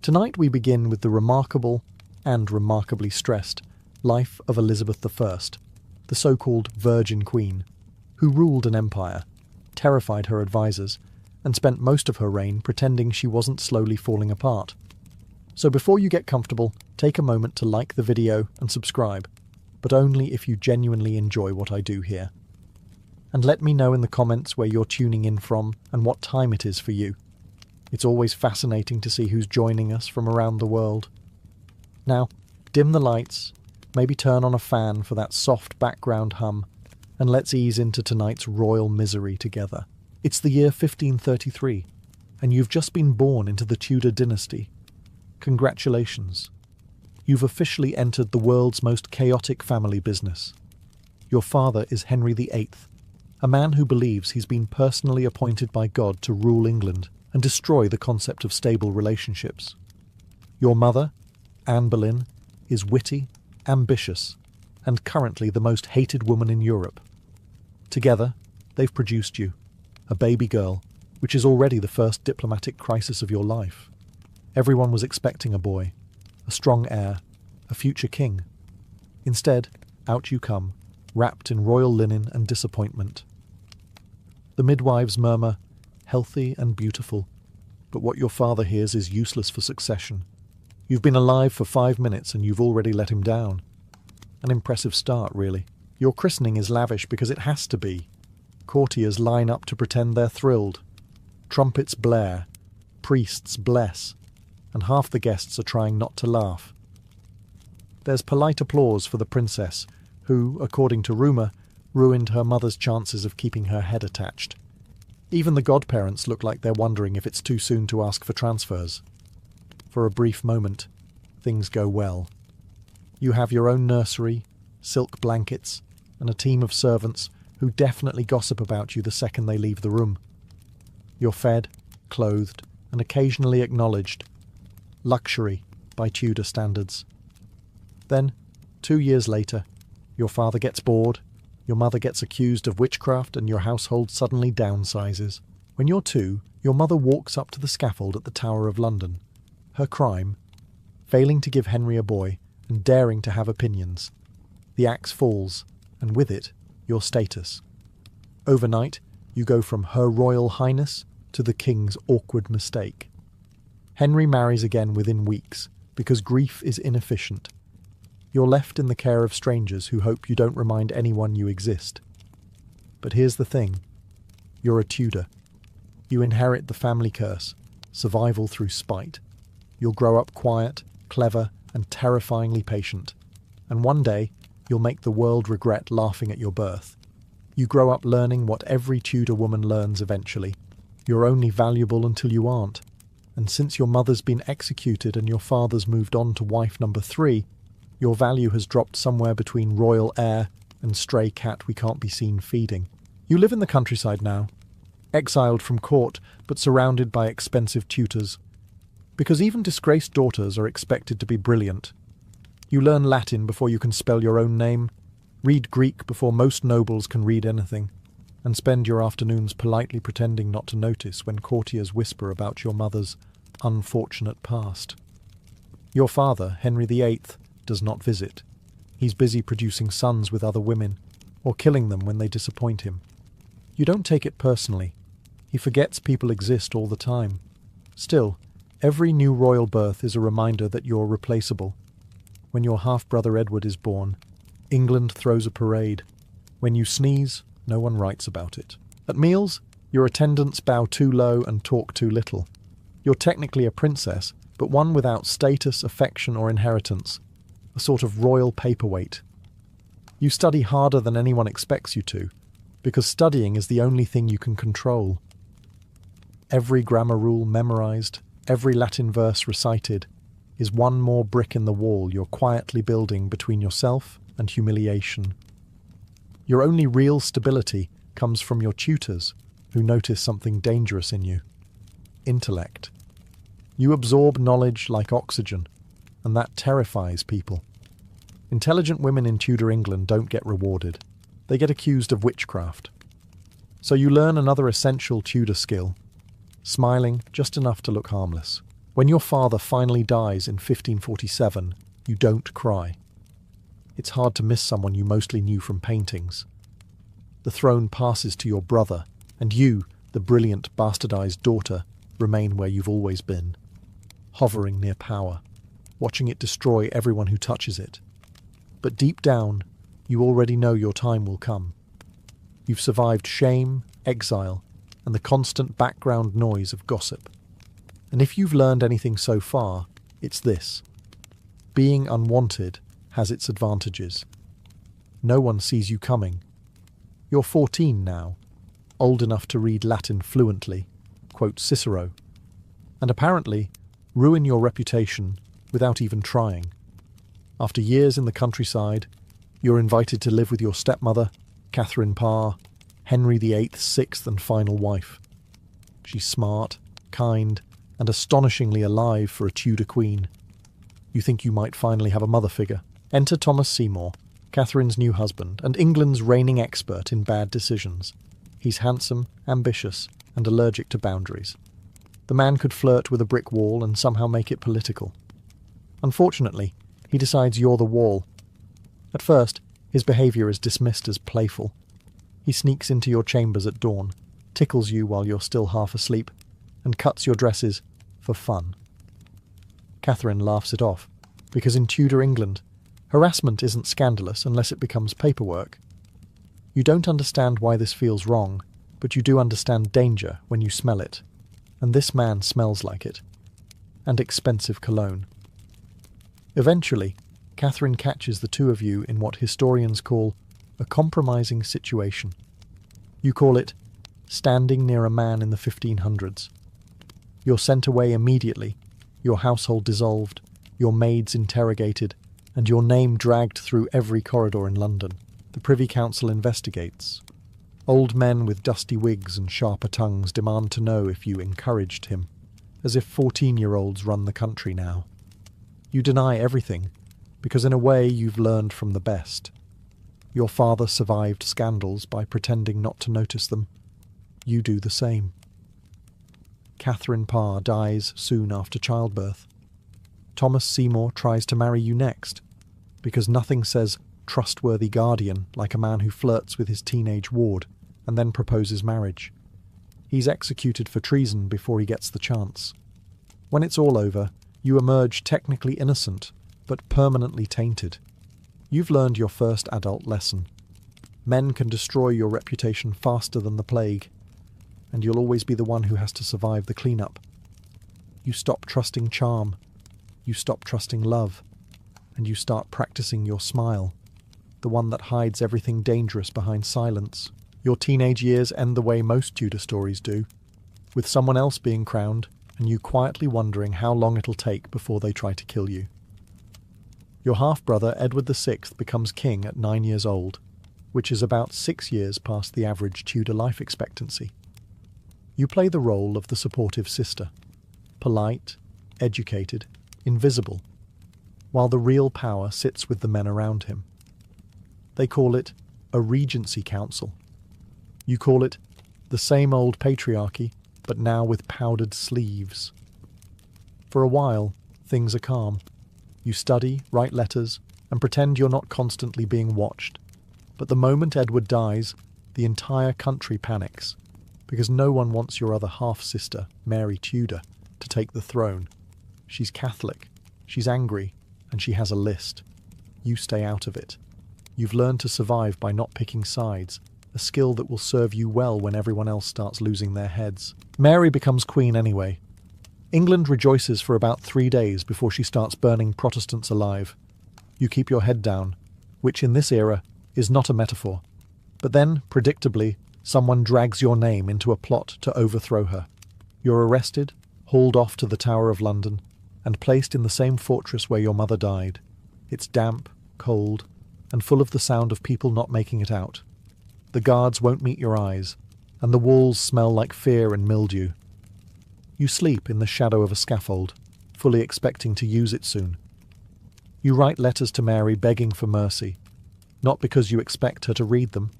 Tonight we begin with the remarkable and remarkably stressed life of Elizabeth I, the so-called Virgin Queen, who ruled an empire, terrified her advisors, and spent most of her reign pretending she wasn't slowly falling apart. So before you get comfortable, take a moment to like the video and subscribe, but only if you genuinely enjoy what I do here. And let me know in the comments where you're tuning in from and what time it is for you. It's always fascinating to see who's joining us from around the world. Now, dim the lights, maybe turn on a fan for that soft background hum, and let's ease into tonight's royal misery together. It's the year 1533, and you've just been born into the Tudor dynasty. Congratulations. You've officially entered the world's most chaotic family business. Your father is Henry VIII, a man who believes he's been personally appointed by God to rule England and destroy the concept of stable relationships. Your mother, Anne Boleyn, is witty, ambitious, and currently the most hated woman in Europe. Together, they've produced you, a baby girl, which is already the first diplomatic crisis of your life. Everyone was expecting a boy, a strong heir, a future king. Instead, out you come, wrapped in royal linen and disappointment. The midwives murmur, healthy and beautiful, but what your father hears is useless for succession. You've been alive for 5 minutes and you've already let him down. An impressive start, really. Your christening is lavish because it has to be. Courtiers line up to pretend they're thrilled. Trumpets blare, priests bless, and half the guests are trying not to laugh. There's polite applause for the princess, who, according to rumour, ruined her mother's chances of keeping her head attached. Even the godparents look like they're wondering if it's too soon to ask for transfers. For a brief moment, things go well. You have your own nursery, silk blankets, and a team of servants who definitely gossip about you the second they leave the room. You're fed, clothed, and occasionally acknowledged. Luxury by Tudor standards. Then, 2 years later, your father gets bored, your mother gets accused of witchcraft, and your household suddenly downsizes. When you're 2, your mother walks up to the scaffold at the Tower of London. Her crime? Failing to give Henry a boy and daring to have opinions. The axe falls, and with it, your status. Overnight, you go from Her Royal Highness to the King's awkward mistake. Henry marries again within weeks, because grief is inefficient. You're left in the care of strangers who hope you don't remind anyone you exist. But here's the thing. You're a Tudor. You inherit the family curse, survival through spite. You'll grow up quiet, clever, and terrifyingly patient. And one day, you'll make the world regret laughing at your birth. You grow up learning what every Tudor woman learns eventually. You're only valuable until you aren't. And since your mother's been executed and your father's moved on to wife number 3, your value has dropped somewhere between royal heir and stray cat we can't be seen feeding. You live in the countryside now, exiled from court but surrounded by expensive tutors. Because even disgraced daughters are expected to be brilliant. You learn Latin before you can spell your own name, read Greek before most nobles can read anything, and spend your afternoons politely pretending not to notice when courtiers whisper about your mother's unfortunate past. Your father, Henry VIII, does not visit. He's busy producing sons with other women, or killing them when they disappoint him. You don't take it personally. He forgets people exist all the time. Still, every new royal birth is a reminder that you're replaceable. When your half-brother Edward is born, England throws a parade. When you sneeze, no one writes about it. At meals, your attendants bow too low and talk too little. You're technically a princess, but one without status, affection, or inheritance. A sort of royal paperweight. You study harder than anyone expects you to, because studying is the only thing you can control. Every grammar rule memorized, every Latin verse recited, is one more brick in the wall you're quietly building between yourself and humiliation. Your only real stability comes from your tutors, who notice something dangerous in you. Intellect. You absorb knowledge like oxygen, and that terrifies people. Intelligent women in Tudor England don't get rewarded. They get accused of witchcraft. So you learn another essential Tudor skill, smiling just enough to look harmless. When your father finally dies in 1547, you don't cry. It's hard to miss someone you mostly knew from paintings. The throne passes to your brother, and you, the brilliant, bastardized daughter, remain where you've always been, hovering near power, watching it destroy everyone who touches it. But deep down, you already know your time will come. You've survived shame, exile, and the constant background noise of gossip. And if you've learned anything so far, it's this. Being unwanted has its advantages. No one sees you coming. You're 14 now, old enough to read Latin fluently, quote Cicero, and apparently ruin your reputation without even trying. After years in the countryside, you're invited to live with your stepmother, Catherine Parr, Henry VIII's sixth and final wife. She's smart, kind, and astonishingly alive for a Tudor queen. You think you might finally have a mother figure. Enter Thomas Seymour, Catherine's new husband, and England's reigning expert in bad decisions. He's handsome, ambitious, and allergic to boundaries. The man could flirt with a brick wall and somehow make it political. Unfortunately, he decides you're the wall. At first, his behaviour is dismissed as playful. He sneaks into your chambers at dawn, tickles you while you're still half asleep, and cuts your dresses for fun. Catherine laughs it off, because in Tudor England, harassment isn't scandalous unless it becomes paperwork. You don't understand why this feels wrong, but you do understand danger when you smell it. And this man smells like it. And expensive cologne. Eventually, Catherine catches the two of you in what historians call a compromising situation. You call it standing near a man in the 1500s. You're sent away immediately, your household dissolved, your maids interrogated, and your name dragged through every corridor in London. The Privy Council investigates. Old men with dusty wigs and sharper tongues demand to know if you encouraged him, as if 14-year-olds run the country now. You deny everything, because in a way you've learned from the best. Your father survived scandals by pretending not to notice them. You do the same. Catherine Parr dies soon after childbirth. Thomas Seymour tries to marry you next, because nothing says trustworthy guardian like a man who flirts with his teenage ward and then proposes marriage. He's executed for treason before he gets the chance. When it's all over, you emerge technically innocent, but permanently tainted. You've learned your first adult lesson. Men can destroy your reputation faster than the plague, and you'll always be the one who has to survive the cleanup. You stop trusting charm, you stop trusting love, and you start practicing your smile, the one that hides everything dangerous behind silence. Your teenage years end the way most Tudor stories do, with someone else being crowned and you quietly wondering how long it'll take before they try to kill you. Your half-brother Edward VI becomes king at 9 years old, which is about 6 years past the average Tudor life expectancy. You play the role of the supportive sister, polite, educated, invisible, while the real power sits with the men around him. They call it a regency council. You call it the same old patriarchy, but now with powdered sleeves. For a while, things are calm. You study, write letters, and pretend you're not constantly being watched. But the moment Edward dies, the entire country panics, because no one wants your other half-sister, Mary Tudor, to take the throne. She's Catholic, she's angry, and she has a list. You stay out of it. You've learned to survive by not picking sides, a skill that will serve you well when everyone else starts losing their heads. Mary becomes queen anyway. England rejoices for about 3 days before she starts burning Protestants alive. You keep your head down, which in this era is not a metaphor. But then, predictably, someone drags your name into a plot to overthrow her. You're arrested, hauled off to the Tower of London, and placed in the same fortress where your mother died. It's damp, cold, and full of the sound of people not making it out. The guards won't meet your eyes, and the walls smell like fear and mildew. You sleep in the shadow of a scaffold, fully expecting to use it soon. You write letters to Mary begging for mercy, not because you expect her to read them,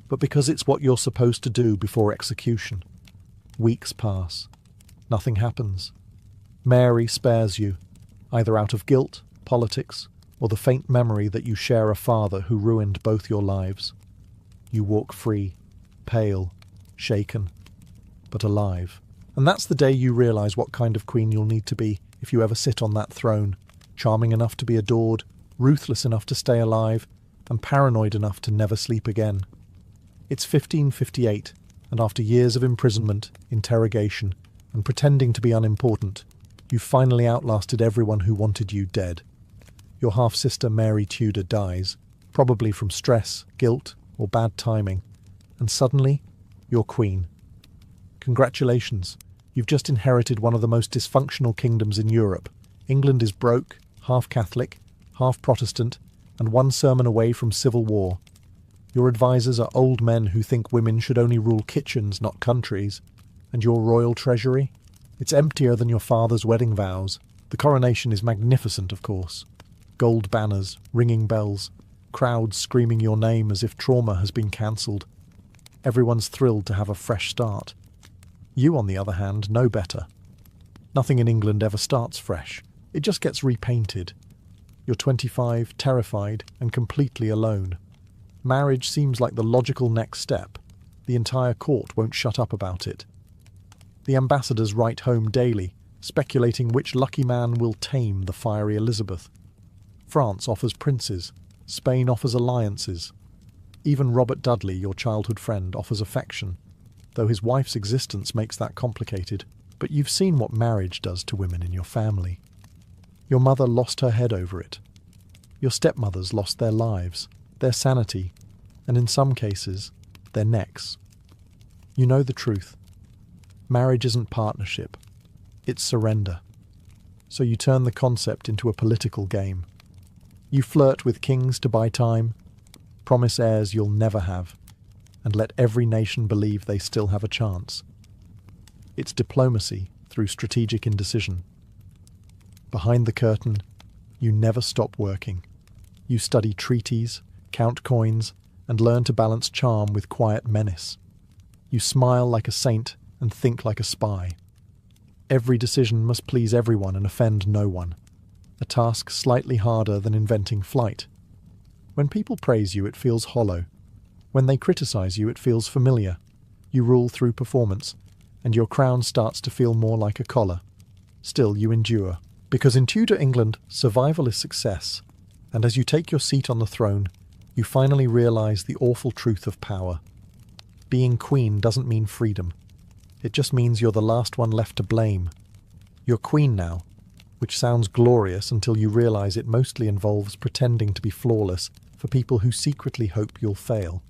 but because it's what you're supposed to do before execution. Weeks pass. Nothing happens. Mary spares you, either out of guilt, politics, or the faint memory that you share a father who ruined both your lives. You walk free, pale, shaken, but alive. And that's the day you realise what kind of queen you'll need to be if you ever sit on that throne, charming enough to be adored, ruthless enough to stay alive, and paranoid enough to never sleep again. It's 1558, and after years of imprisonment, interrogation, and pretending to be unimportant, you've finally outlasted everyone who wanted you dead. Your half-sister Mary Tudor dies, probably from stress, guilt, or bad timing, and suddenly, you're queen. Congratulations, you've just inherited one of the most dysfunctional kingdoms in Europe. England is broke, half Catholic, half Protestant, and one sermon away from civil war. Your advisors are old men who think women should only rule kitchens, not countries. And your royal treasury? It's emptier than your father's wedding vows. The coronation is magnificent, of course. Gold banners, ringing bells, crowds screaming your name as if trauma has been cancelled. Everyone's thrilled to have a fresh start. You, on the other hand, know better. Nothing in England ever starts fresh. It just gets repainted. You're 25, terrified, and completely alone. Marriage seems like the logical next step. The entire court won't shut up about it. The ambassadors write home daily, speculating which lucky man will tame the fiery Elizabeth. France offers princes. Spain offers alliances. Even Robert Dudley, your childhood friend, offers affection, though his wife's existence makes that complicated. But you've seen what marriage does to women in your family. Your mother lost her head over it. Your stepmothers lost their lives, their sanity, and in some cases, their necks. You know the truth. Marriage isn't partnership. It's surrender. So you turn the concept into a political game. You flirt with kings to buy time, promise heirs you'll never have, and let every nation believe they still have a chance. It's diplomacy through strategic indecision. Behind the curtain, you never stop working. You study treaties, count coins, and learn to balance charm with quiet menace. You smile like a saint and think like a spy. Every decision must please everyone and offend no one. A task slightly harder than inventing flight. When people praise you, it feels hollow. When they criticize you, it feels familiar. You rule through performance, and your crown starts to feel more like a collar. Still, you endure. Because in Tudor England, survival is success, and as you take your seat on the throne, you finally realize the awful truth of power. Being queen doesn't mean freedom. It just means you're the last one left to blame. You're queen now, which sounds glorious until you realize it mostly involves pretending to be flawless for people who secretly hope you'll fail.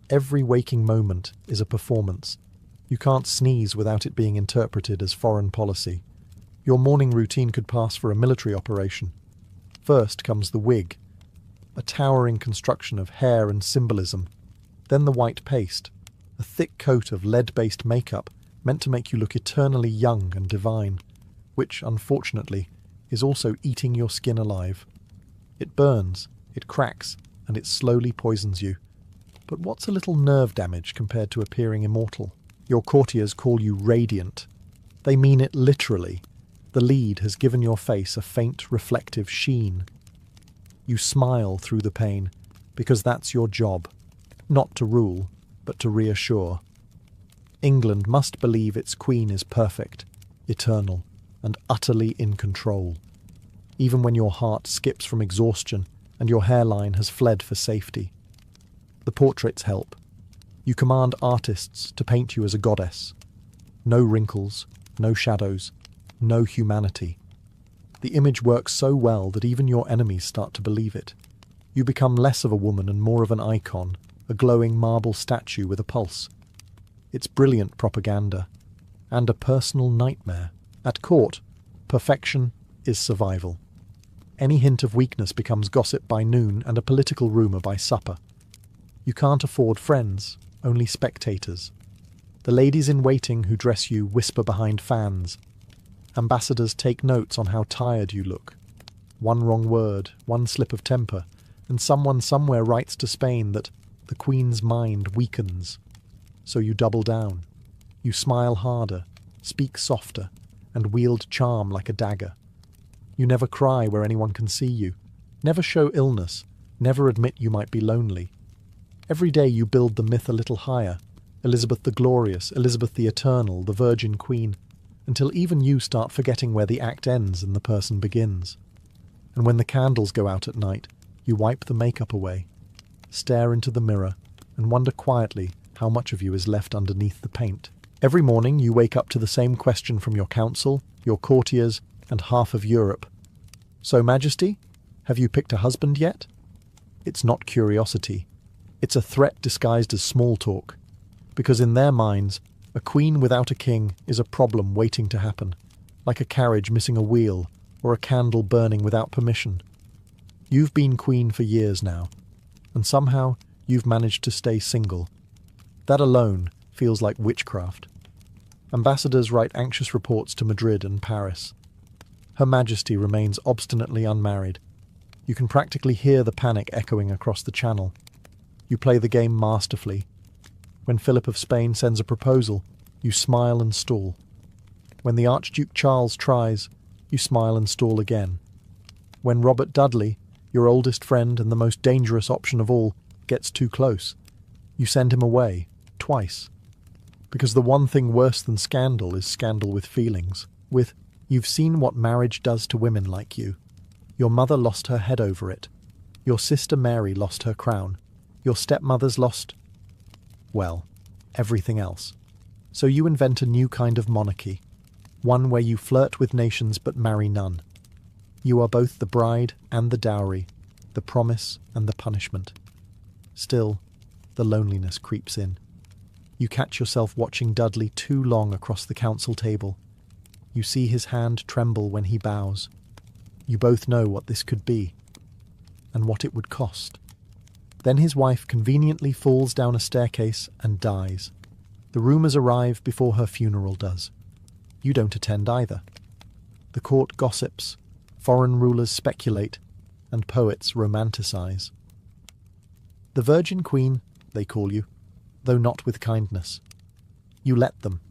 Every waking moment is a performance. You can't sneeze without it being interpreted as foreign policy. Your morning routine could pass for a military operation. First comes the wig, a towering construction of hair and symbolism. Then the white paste, a thick coat of lead-based makeup meant to make you look eternally young and divine, which, unfortunately, is also eating your skin alive. It burns, it cracks, and it slowly poisons you. But what's a little nerve damage compared to appearing immortal? Your courtiers call you radiant. They mean it literally. The lead has given your face a faint, reflective sheen. You smile through the pain, because that's your job. Not to rule, but to reassure. England must believe its queen is perfect, eternal, and utterly in control. Even when your heart skips from exhaustion and your hairline has fled for safety. The portraits help. You command artists to paint you as a goddess. No wrinkles, no shadows, no humanity. The image works so well that even your enemies start to believe it. You become less of a woman and more of an icon, a glowing marble statue with a pulse. It's brilliant propaganda, and a personal nightmare. At court, perfection is survival. Any hint of weakness becomes gossip by noon and a political rumour by supper. You can't afford friends, only spectators. The ladies in waiting who dress you whisper behind fans. Ambassadors take notes on how tired you look. One wrong word, one slip of temper, and someone somewhere writes to Spain that the Queen's mind weakens. So you double down. You smile harder, speak softer, and wield charm like a dagger. You never cry where anyone can see you, never show illness, never admit you might be lonely. Every day you build the myth a little higher, Elizabeth the Glorious, Elizabeth the Eternal, the Virgin Queen, until even you start forgetting where the act ends and the person begins. And when the candles go out at night, you wipe the makeup away, stare into the mirror, and wonder quietly how much of you is left underneath the paint. Every morning you wake up to the same question from your council, your courtiers, and half of Europe. So, Majesty, have you picked a husband yet? It's not curiosity. It's a threat disguised as small talk, because in their minds, a queen without a king is a problem waiting to happen, like a carriage missing a wheel or a candle burning without permission. You've been queen for years now, and somehow you've managed to stay single. That alone feels like witchcraft. Ambassadors write anxious reports to Madrid and Paris. Her Majesty remains obstinately unmarried. You can practically hear the panic echoing across the channel. You play the game masterfully. When Philip of Spain sends a proposal, you smile and stall. When the Archduke Charles tries, you smile and stall again. When Robert Dudley, your oldest friend and the most dangerous option of all, gets too close, you send him away, twice. Because the one thing worse than scandal is scandal with feelings. With, you've seen what marriage does to women like you. Your mother lost her head over it. Your sister Mary lost her crown. Your stepmother's lost, well, everything else. So you invent a new kind of monarchy, one where you flirt with nations but marry none. You are both the bride and the dowry, the promise and the punishment. Still, the loneliness creeps in. You catch yourself watching Dudley too long across the council table. You see his hand tremble when he bows. You both know what this could be, and what it would cost. Then his wife conveniently falls down a staircase and dies. The rumours arrive before her funeral does. You don't attend either. The court gossips, foreign rulers speculate, and poets romanticize. The Virgin Queen, they call you, though not with kindness. You let them.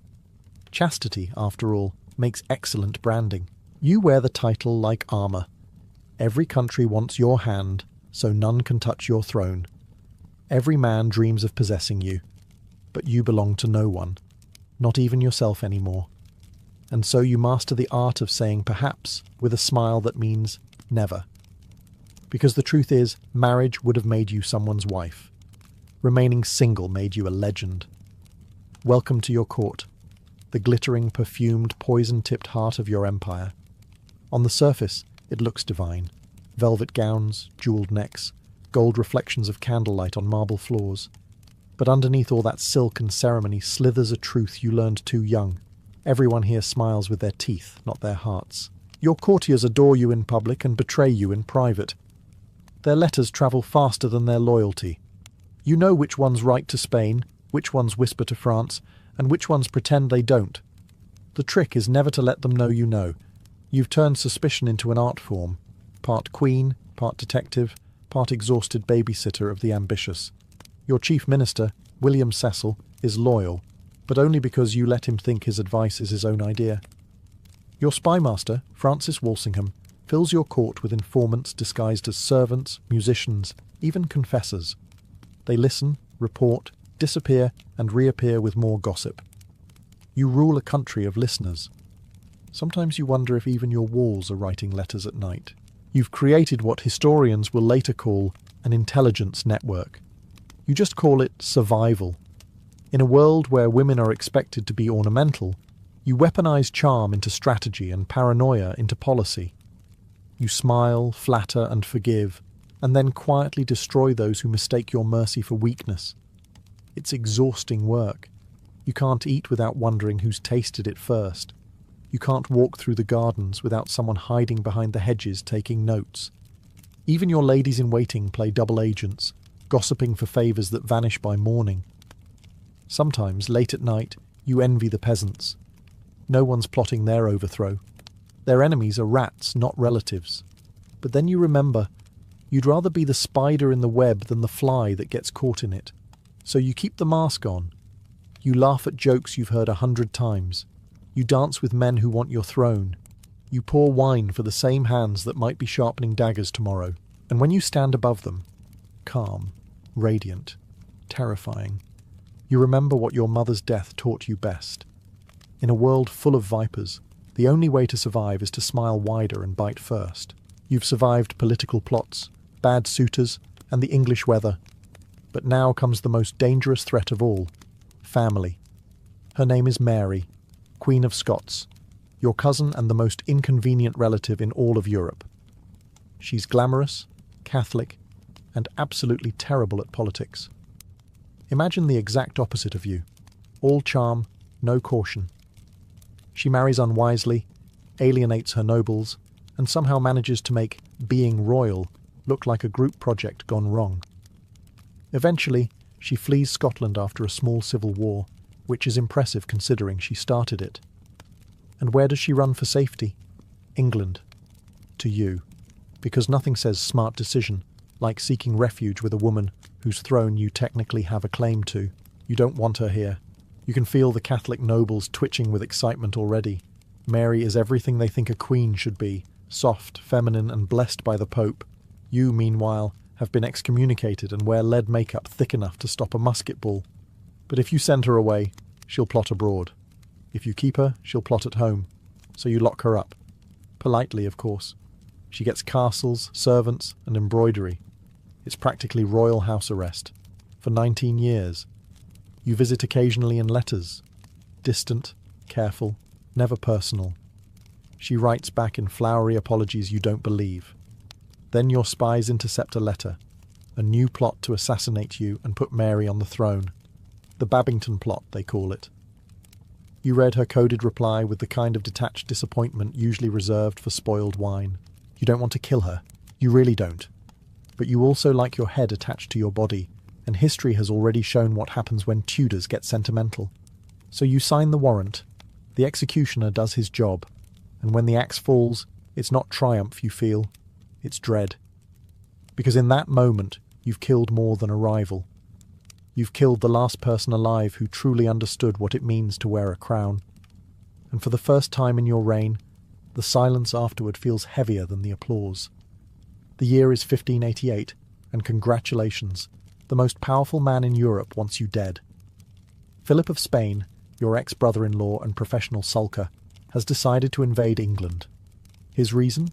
Chastity, after all, makes excellent branding. You wear the title like armour. Every country wants your hand, so none can touch your throne. Every man dreams of possessing you, but you belong to no one, not even yourself anymore. And so you master the art of saying perhaps with a smile that means never. Because the truth is, marriage would have made you someone's wife. Remaining single made you a legend. Welcome to your court, the glittering, perfumed, poison-tipped heart of your empire. On the surface, it looks divine. Velvet gowns, jewelled necks, gold reflections of candlelight on marble floors. But underneath all that silk and ceremony slithers a truth you learned too young. Everyone here smiles with their teeth, not their hearts. Your courtiers adore you in public and betray you in private. Their letters travel faster than their loyalty. You know which ones write to Spain, which ones whisper to France, and which ones pretend they don't. The trick is never to let them know you know. You've turned suspicion into an art form. Part queen, part detective, part exhausted babysitter of the ambitious. Your chief minister, William Cecil, is loyal, but only because you let him think his advice is his own idea. Your spymaster, Francis Walsingham, fills your court with informants disguised as servants, musicians, even confessors. They listen, report, disappear, and reappear with more gossip. You rule a country of listeners. Sometimes you wonder if even your walls are writing letters at night. You've created what historians will later call an intelligence network. You just call it survival. In a world where women are expected to be ornamental, you weaponize charm into strategy and paranoia into policy. You smile, flatter, and forgive, and then quietly destroy those who mistake your mercy for weakness. It's exhausting work. You can't eat without wondering who's tasted it first. You can't walk through the gardens without someone hiding behind the hedges taking notes. Even your ladies-in-waiting play double agents, gossiping for favours that vanish by morning. Sometimes, late at night, you envy the peasants. No one's plotting their overthrow. Their enemies are rats, not relatives. But then you remember, you'd rather be the spider in the web than the fly that gets caught in it. So you keep the mask on. You laugh at jokes you've heard 100 times. You dance with men who want your throne. You pour wine for the same hands that might be sharpening daggers tomorrow. And when you stand above them, calm, radiant, terrifying, you remember what your mother's death taught you best. In a world full of vipers, the only way to survive is to smile wider and bite first. You've survived political plots, bad suitors, and the English weather. But now comes the most dangerous threat of all, family. Her name is Mary, Queen of Scots, your cousin and the most inconvenient relative in all of Europe. She's glamorous, Catholic, and absolutely terrible at politics. Imagine the exact opposite of you. All charm, no caution. She marries unwisely, alienates her nobles, and somehow manages to make being royal look like a group project gone wrong. Eventually, she flees Scotland after a small civil war, which is impressive considering she started it. And where does she run for safety? England. To you. Because nothing says smart decision like seeking refuge with a woman whose throne you technically have a claim to. You don't want her here. You can feel the Catholic nobles twitching with excitement already. Mary is everything they think a queen should be, soft, feminine, and blessed by the Pope. You, meanwhile, have been excommunicated and wear lead makeup thick enough to stop a musket ball. But if you send her away, she'll plot abroad. If you keep her, she'll plot at home. So you lock her up. Politely, of course. She gets castles, servants, and embroidery. It's practically royal house arrest. For 19 years. You visit occasionally in letters. Distant, careful, never personal. She writes back in flowery apologies you don't believe. Then your spies intercept a letter. A new plot to assassinate you and put Mary on the throne. The Babington plot, they call it. You read her coded reply with the kind of detached disappointment usually reserved for spoiled wine. You don't want to kill her. You really don't. But you also like your head attached to your body, and history has already shown what happens when Tudors get sentimental. So you sign the warrant. The executioner does his job, and when the axe falls, it's not triumph you feel, it's dread. Because in that moment, you've killed more than a rival. You've killed the last person alive who truly understood what it means to wear a crown. And for the first time in your reign, the silence afterward feels heavier than the applause. The year is 1588, and congratulations, the most powerful man in Europe wants you dead. Philip of Spain, your ex-brother-in-law and professional sulker, has decided to invade England. His reason?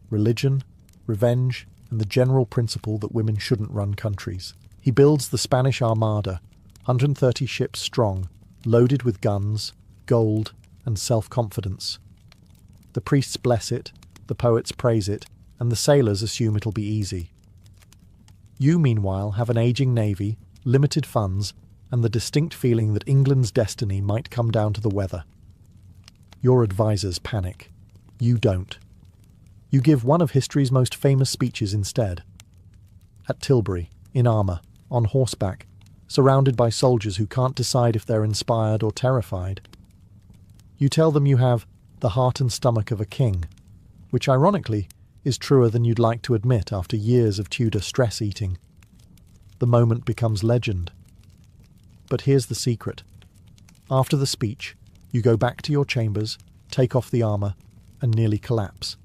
Religion, revenge, and the general principle that women shouldn't run countries. He builds the Spanish Armada, 130 ships strong, loaded with guns, gold, and self-confidence. The priests bless it, the poets praise it, and the sailors assume it'll be easy. You, meanwhile, have an aging navy, limited funds, and the distinct feeling that England's destiny might come down to the weather. Your advisors panic. You don't. You give one of history's most famous speeches instead. At Tilbury, in armour, on horseback, surrounded by soldiers who can't decide if they're inspired or terrified. You tell them you have the heart and stomach of a king, which ironically is truer than you'd like to admit after years of Tudor stress eating. The moment becomes legend. But here's the secret. After the speech, you go back to your chambers, take off the armour, and nearly collapse.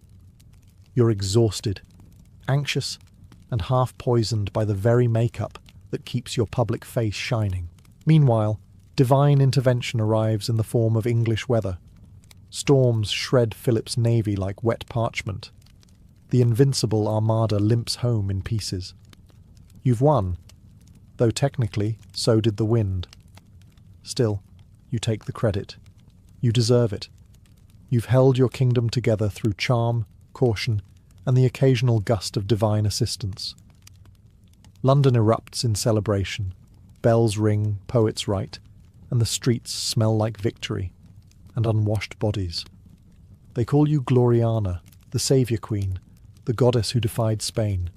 You're exhausted, anxious, and half poisoned by the very makeup that keeps your public face shining. Meanwhile, divine intervention arrives in the form of English weather. Storms shred Philip's navy like wet parchment. The invincible armada limps home in pieces. You've won, though technically so did the wind. Still, you take the credit. You deserve it. You've held your kingdom together through charm, caution, and the occasional gust of divine assistance. London erupts in celebration. Bells ring, poets write, and the streets smell like victory and unwashed bodies. They call you Gloriana, the Saviour Queen, the goddess who defied Spain.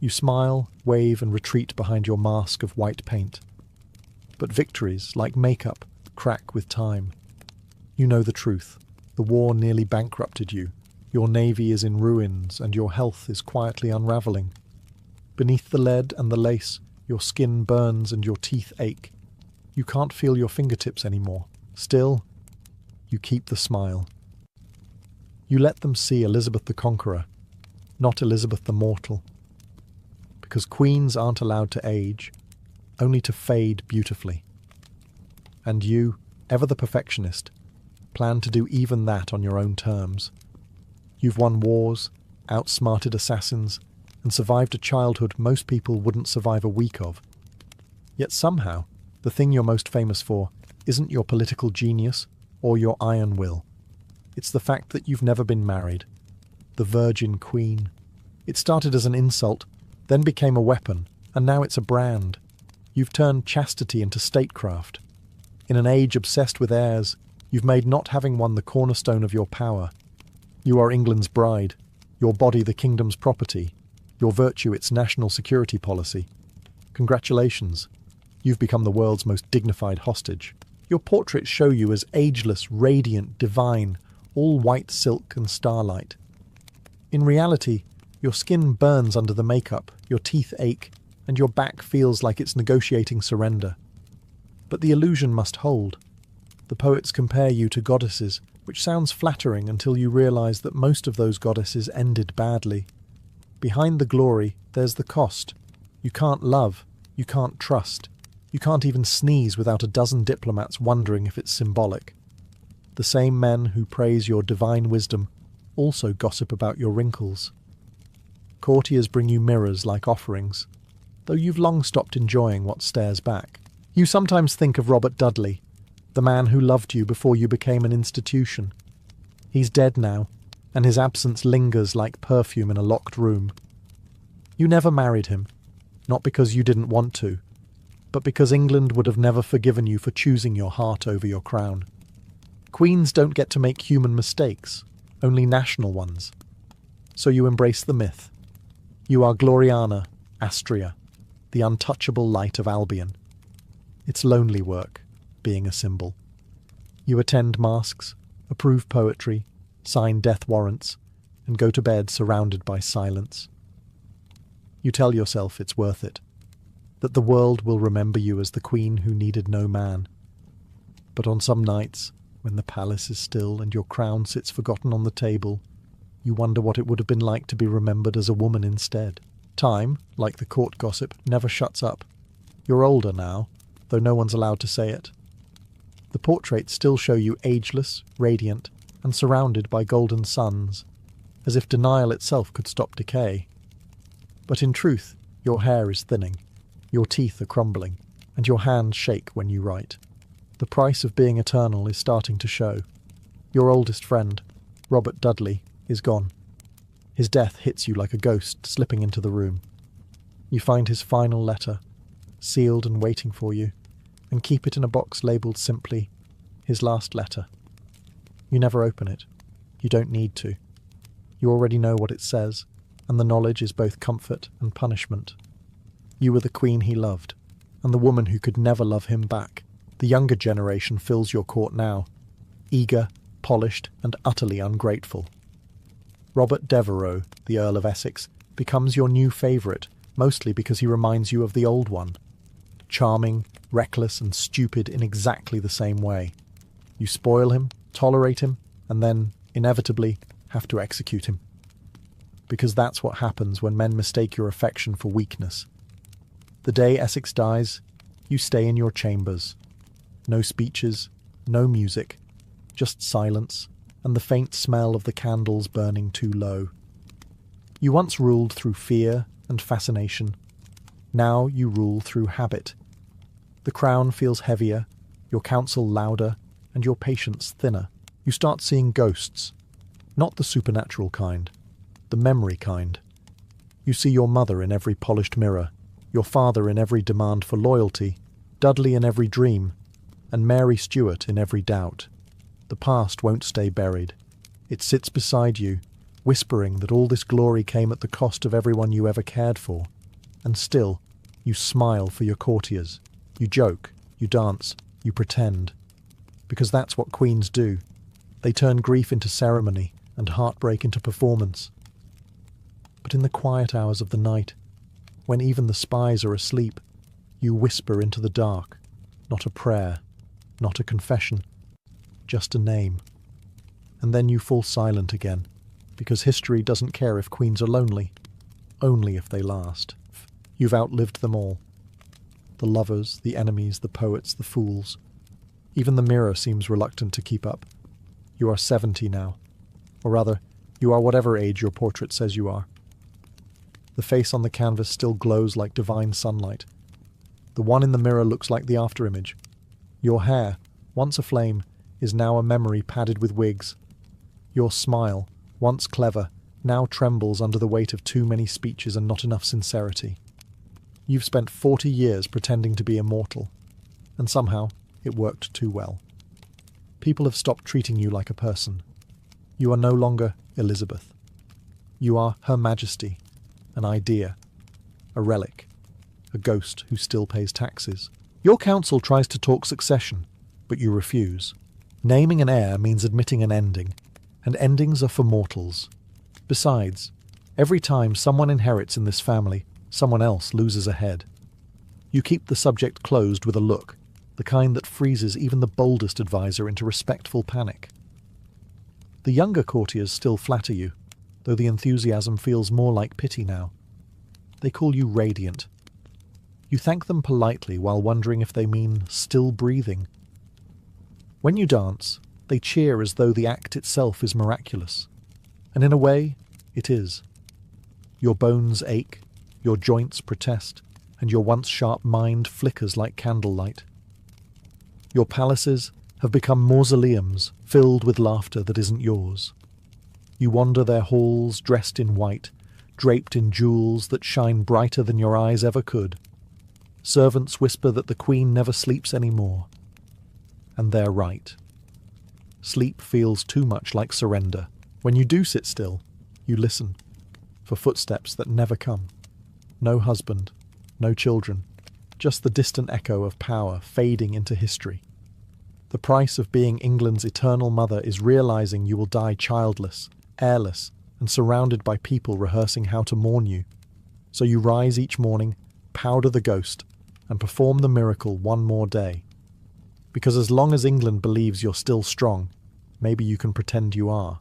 You smile, wave, and retreat behind your mask of white paint. But victories, like makeup, crack with time. You know the truth. The war nearly bankrupted you. Your navy is in ruins, and your health is quietly unravelling. Beneath the lead and the lace, your skin burns and your teeth ache. You can't feel your fingertips anymore. Still, you keep the smile. You let them see Elizabeth the Conqueror, not Elizabeth the Mortal. Because queens aren't allowed to age, only to fade beautifully. And you, ever the perfectionist, plan to do even that on your own terms. You've won wars, outsmarted assassins, and survived a childhood most people wouldn't survive a week of. Yet somehow, the thing you're most famous for isn't your political genius or your iron will. It's the fact that you've never been married. The Virgin Queen. It started as an insult, then became a weapon, and now it's a brand. You've turned chastity into statecraft. In an age obsessed with heirs, you've made not having one the cornerstone of your power. You are England's bride, your body the kingdom's property, your virtue its national security policy. Congratulations. You've become the world's most dignified hostage. Your portraits show you as ageless, radiant, divine, all white silk and starlight. In reality, your skin burns under the makeup, your teeth ache, and your back feels like it's negotiating surrender. But the illusion must hold. The poets compare you to goddesses, which sounds flattering until you realize that most of those goddesses ended badly. Behind the glory, there's the cost. You can't love, you can't trust, you can't even sneeze without a dozen diplomats wondering if it's symbolic. The same men who praise your divine wisdom also gossip about your wrinkles. Courtiers bring you mirrors like offerings, though you've long stopped enjoying what stares back. You sometimes think of Robert Dudley, the man who loved you before you became an institution. He's dead now, and his absence lingers like perfume in a locked room. You never married him, not because you didn't want to, but because England would have never forgiven you for choosing your heart over your crown. Queens don't get to make human mistakes, only national ones. So you embrace the myth. You are Gloriana, Astria, the untouchable light of Albion. It's lonely work, being a symbol. You attend masques, approve poetry, sign death warrants, and go to bed surrounded by silence. You tell yourself it's worth it, that the world will remember you as the queen who needed no man. But on some nights, when the palace is still and your crown sits forgotten on the table, you wonder what it would have been like to be remembered as a woman instead. Time, like the court gossip, never shuts up. You're older now, though no one's allowed to say it. The portraits still show you ageless, radiant, and surrounded by golden suns, as if denial itself could stop decay. But in truth, your hair is thinning, your teeth are crumbling, and your hands shake when you write. The price of being eternal is starting to show. Your oldest friend, Robert Dudley, is gone. His death hits you like a ghost slipping into the room. You find his final letter, sealed and waiting for you, and keep it in a box labelled simply, his last letter. You never open it. You don't need to. You already know what it says, and the knowledge is both comfort and punishment. You were the queen he loved, and the woman who could never love him back. The younger generation fills your court now, eager, polished, and utterly ungrateful. Robert Devereux, the Earl of Essex, becomes your new favourite, mostly because he reminds you of the old one. Charming, reckless, and stupid in exactly the same way. You spoil him, tolerate him, and then, inevitably, have to execute him. Because that's what happens when men mistake your affection for weakness. The day Essex dies, you stay in your chambers. No speeches, no music, just silence, and the faint smell of the candles burning too low. You once ruled through fear and fascination. Now you rule through habit. The crown feels heavier, your counsel louder, and your patience thinner. You start seeing ghosts. Not the supernatural kind, the memory kind. You see your mother in every polished mirror, your father in every demand for loyalty, Dudley in every dream, and Mary Stuart in every doubt. The past won't stay buried. It sits beside you, whispering that all this glory came at the cost of everyone you ever cared for. And still, you smile for your courtiers. You joke, you dance, you pretend. Because that's what queens do. They turn grief into ceremony and heartbreak into performance. But in the quiet hours of the night, when even the spies are asleep, you whisper into the dark, not a prayer, not a confession, just a name. And then you fall silent again, because history doesn't care if queens are lonely, only if they last. You've outlived them all. The lovers, the enemies, the poets, the fools. Even the mirror seems reluctant to keep up. You are 70 now. Or rather, you are whatever age your portrait says you are. The face on the canvas still glows like divine sunlight. The one in the mirror looks like the afterimage. Your hair, once aflame, is now a memory padded with wigs. Your smile, once clever, now trembles under the weight of too many speeches and not enough sincerity. You've spent 40 years pretending to be immortal, and somehow it worked too well. People have stopped treating you like a person. You are no longer Elizabeth. You are Her Majesty, an idea, a relic, a ghost who still pays taxes. Your council tries to talk succession, but you refuse. Naming an heir means admitting an ending, and endings are for mortals. Besides, every time someone inherits in this family, someone else loses a head. You keep the subject closed with a look, the kind that freezes even the boldest advisor into respectful panic. The younger courtiers still flatter you, though the enthusiasm feels more like pity now. They call you radiant. You thank them politely while wondering if they mean still breathing. When you dance, they cheer as though the act itself is miraculous. And in a way, it is. Your bones ache, your joints protest, and your once sharp mind flickers like candlelight. Your palaces have become mausoleums filled with laughter that isn't yours. You wander their halls dressed in white, draped in jewels that shine brighter than your eyes ever could. Servants whisper that the queen never sleeps anymore. And they're right. Sleep feels too much like surrender. When you do sit still, you listen for footsteps that never come. No husband, no children, just the distant echo of power fading into history. The price of being England's eternal mother is realizing you will die childless, heirless, and surrounded by people rehearsing how to mourn you. So you rise each morning, powder the ghost, and perform the miracle one more day. Because as long as England believes you're still strong, maybe you can pretend you are.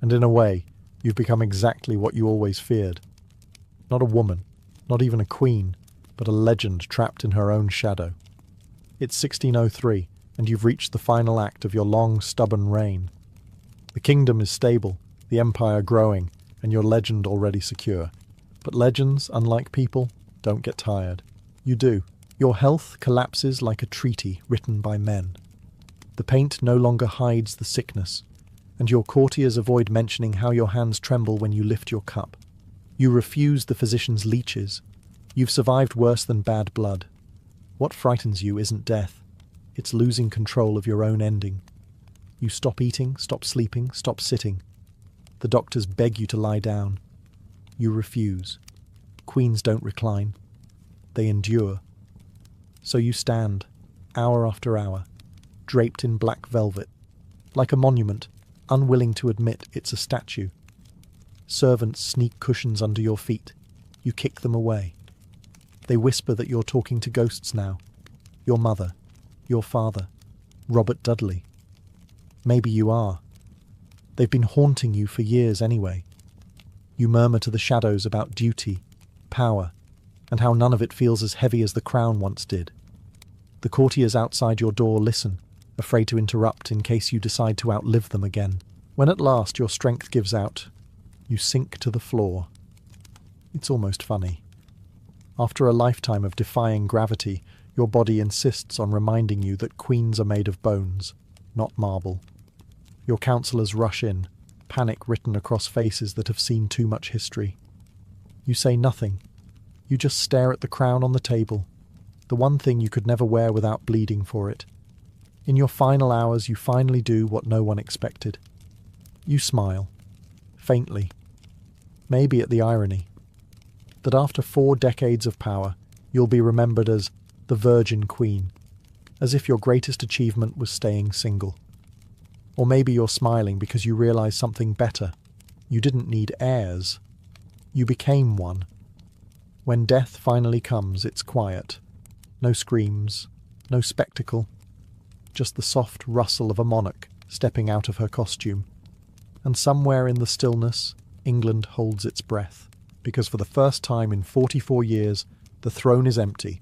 And in a way, you've become exactly what you always feared. Not a woman, not even a queen, but a legend trapped in her own shadow. It's 1603, and you've reached the final act of your long, stubborn reign. The kingdom is stable, the empire growing, and your legend already secure. But legends, unlike people, don't get tired. You do. Your health collapses like a treaty written by men. The paint no longer hides the sickness, and your courtiers avoid mentioning how your hands tremble when you lift your cup. You refuse the physician's leeches. You've survived worse than bad blood. What frightens you isn't death. It's losing control of your own ending. You stop eating, stop sleeping, stop sitting. The doctors beg you to lie down. You refuse. Queens don't recline. They endure. So you stand, hour after hour, draped in black velvet, like a monument, unwilling to admit it's a statue. Servants sneak cushions under your feet. You kick them away. They whisper that you're talking to ghosts now. Your mother, your father, Robert Dudley. Maybe you are. They've been haunting you for years anyway. You murmur to the shadows about duty, power, and how none of it feels as heavy as the crown once did. The courtiers outside your door listen, afraid to interrupt in case you decide to outlive them again. When at last your strength gives out, you sink to the floor. It's almost funny. After a lifetime of defying gravity, your body insists on reminding you that queens are made of bones, not marble. Your counselors rush in, panic written across faces that have seen too much history. You say nothing. You just stare at the crown on the table, the one thing you could never wear without bleeding for it. In your final hours, you finally do what no one expected. You smile, faintly, maybe at the irony, that after 4 decades of power, you'll be remembered as the Virgin Queen, as if your greatest achievement was staying single. Or maybe you're smiling because you realize something better. You didn't need heirs. You became one. When death finally comes, it's quiet. No screams, no spectacle. Just the soft rustle of a monarch stepping out of her costume. And somewhere in the stillness, England holds its breath, because for the first time in 44 years, the throne is empty,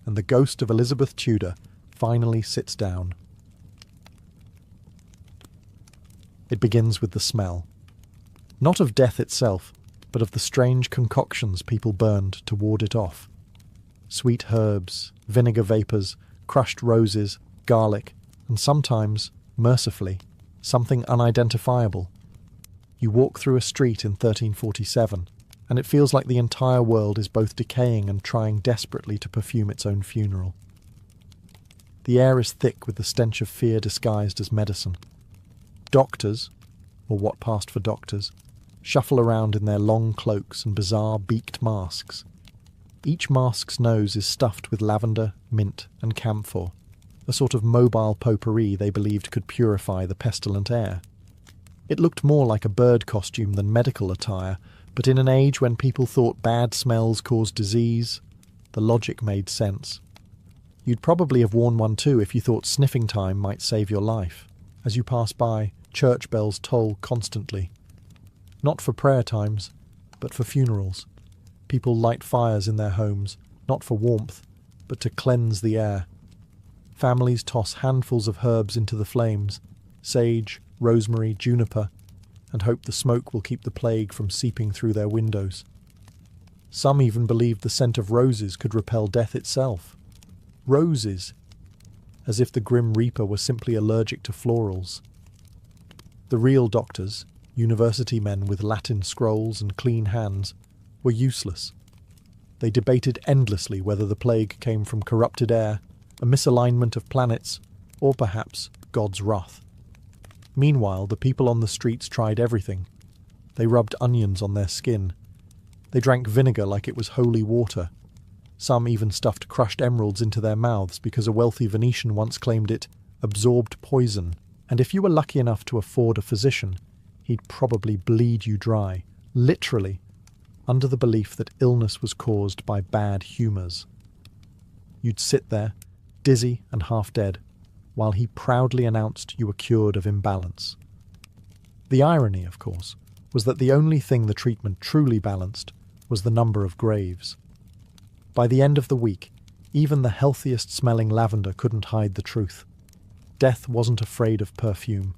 and the ghost of Elizabeth Tudor finally sits down. It begins with the smell. Not of death itself, but of the strange concoctions people burned to ward it off. Sweet herbs, vinegar vapours, crushed roses, garlic, and sometimes, mercifully, something unidentifiable. You walk through a street in 1347, and it feels like the entire world is both decaying and trying desperately to perfume its own funeral. The air is thick with the stench of fear disguised as medicine. Doctors, or what passed for doctors, shuffle around in their long cloaks and bizarre beaked masks. Each mask's nose is stuffed with lavender, mint, and camphor, a sort of mobile potpourri they believed could purify the pestilent air. It looked more like a bird costume than medical attire, but in an age when people thought bad smells caused disease, the logic made sense. You'd probably have worn one too if you thought sniffing time might save your life. As you pass by, church bells toll constantly. Not for prayer times, but for funerals. People light fires in their homes, not for warmth, but to cleanse the air. Families toss handfuls of herbs into the flames, sage, rosemary, juniper, and hope the smoke will keep the plague from seeping through their windows. Some even believed the scent of roses could repel death itself. Roses! As if the grim reaper were simply allergic to florals. The real doctors, university men with Latin scrolls and clean hands, were useless. They debated endlessly whether the plague came from corrupted air, a misalignment of planets, or perhaps God's wrath. Meanwhile, the people on the streets tried everything. They rubbed onions on their skin. They drank vinegar like it was holy water. Some even stuffed crushed emeralds into their mouths because a wealthy Venetian once claimed it absorbed poison, and if you were lucky enough to afford a physician, he'd probably bleed you dry, literally, under the belief that illness was caused by bad humours. You'd sit there, dizzy and half dead, while he proudly announced you were cured of imbalance. The irony, of course, was that the only thing the treatment truly balanced was the number of graves. By the end of the week, even the healthiest-smelling lavender couldn't hide the truth. Death wasn't afraid of perfume.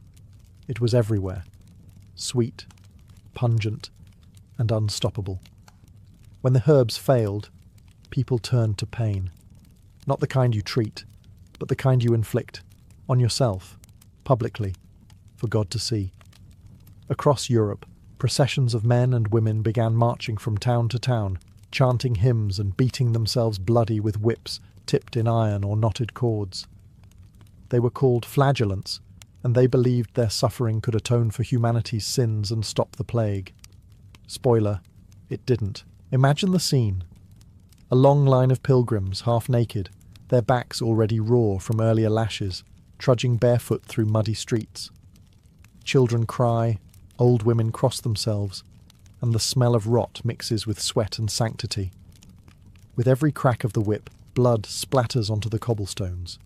It was everywhere. Sweet, pungent, and unstoppable. When the herbs failed, people turned to pain. Not the kind you treat, but the kind you inflict, on yourself, publicly, for God to see. Across Europe, processions of men and women began marching from town to town, chanting hymns and beating themselves bloody with whips tipped in iron or knotted cords. They were called flagellants, and they believed their suffering could atone for humanity's sins and stop the plague. Spoiler, it didn't. Imagine the scene. A long line of pilgrims, half naked, their backs already raw from earlier lashes, trudging barefoot through muddy streets. Children cry, old women cross themselves, and the smell of rot mixes with sweat and sanctity. With every crack of the whip, blood splatters onto the cobblestones.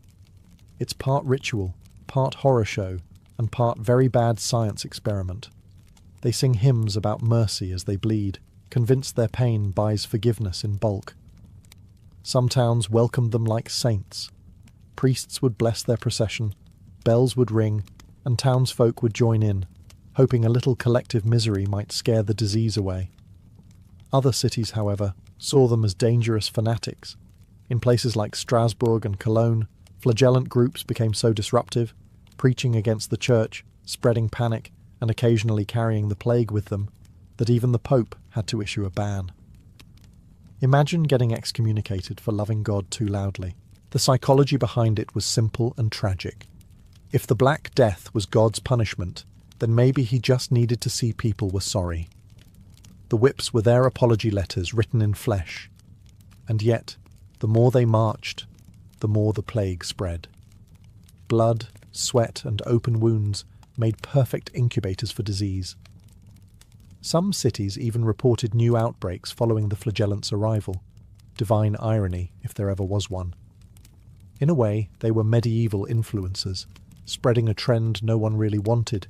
It's part ritual, part horror show, and part very bad science experiment. They sing hymns about mercy as they bleed, convinced their pain buys forgiveness in bulk. Some towns welcomed them like saints. Priests would bless their procession, bells would ring, and townsfolk would join in, hoping a little collective misery might scare the disease away. Other cities, however, saw them as dangerous fanatics. In places like Strasbourg and Cologne, flagellant groups became so disruptive, preaching against the church, spreading panic, and occasionally carrying the plague with them, that even the Pope had to issue a ban. Imagine getting excommunicated for loving God too loudly. The psychology behind it was simple and tragic. If the Black Death was God's punishment, then maybe he just needed to see people were sorry. The whips were their apology letters written in flesh. And yet, the more they marched, the more the plague spread. Blood, sweat, and open wounds made perfect incubators for disease. Some cities even reported new outbreaks following the flagellants' arrival. Divine irony, if there ever was one. In a way, they were medieval influencers, spreading a trend no one really wanted,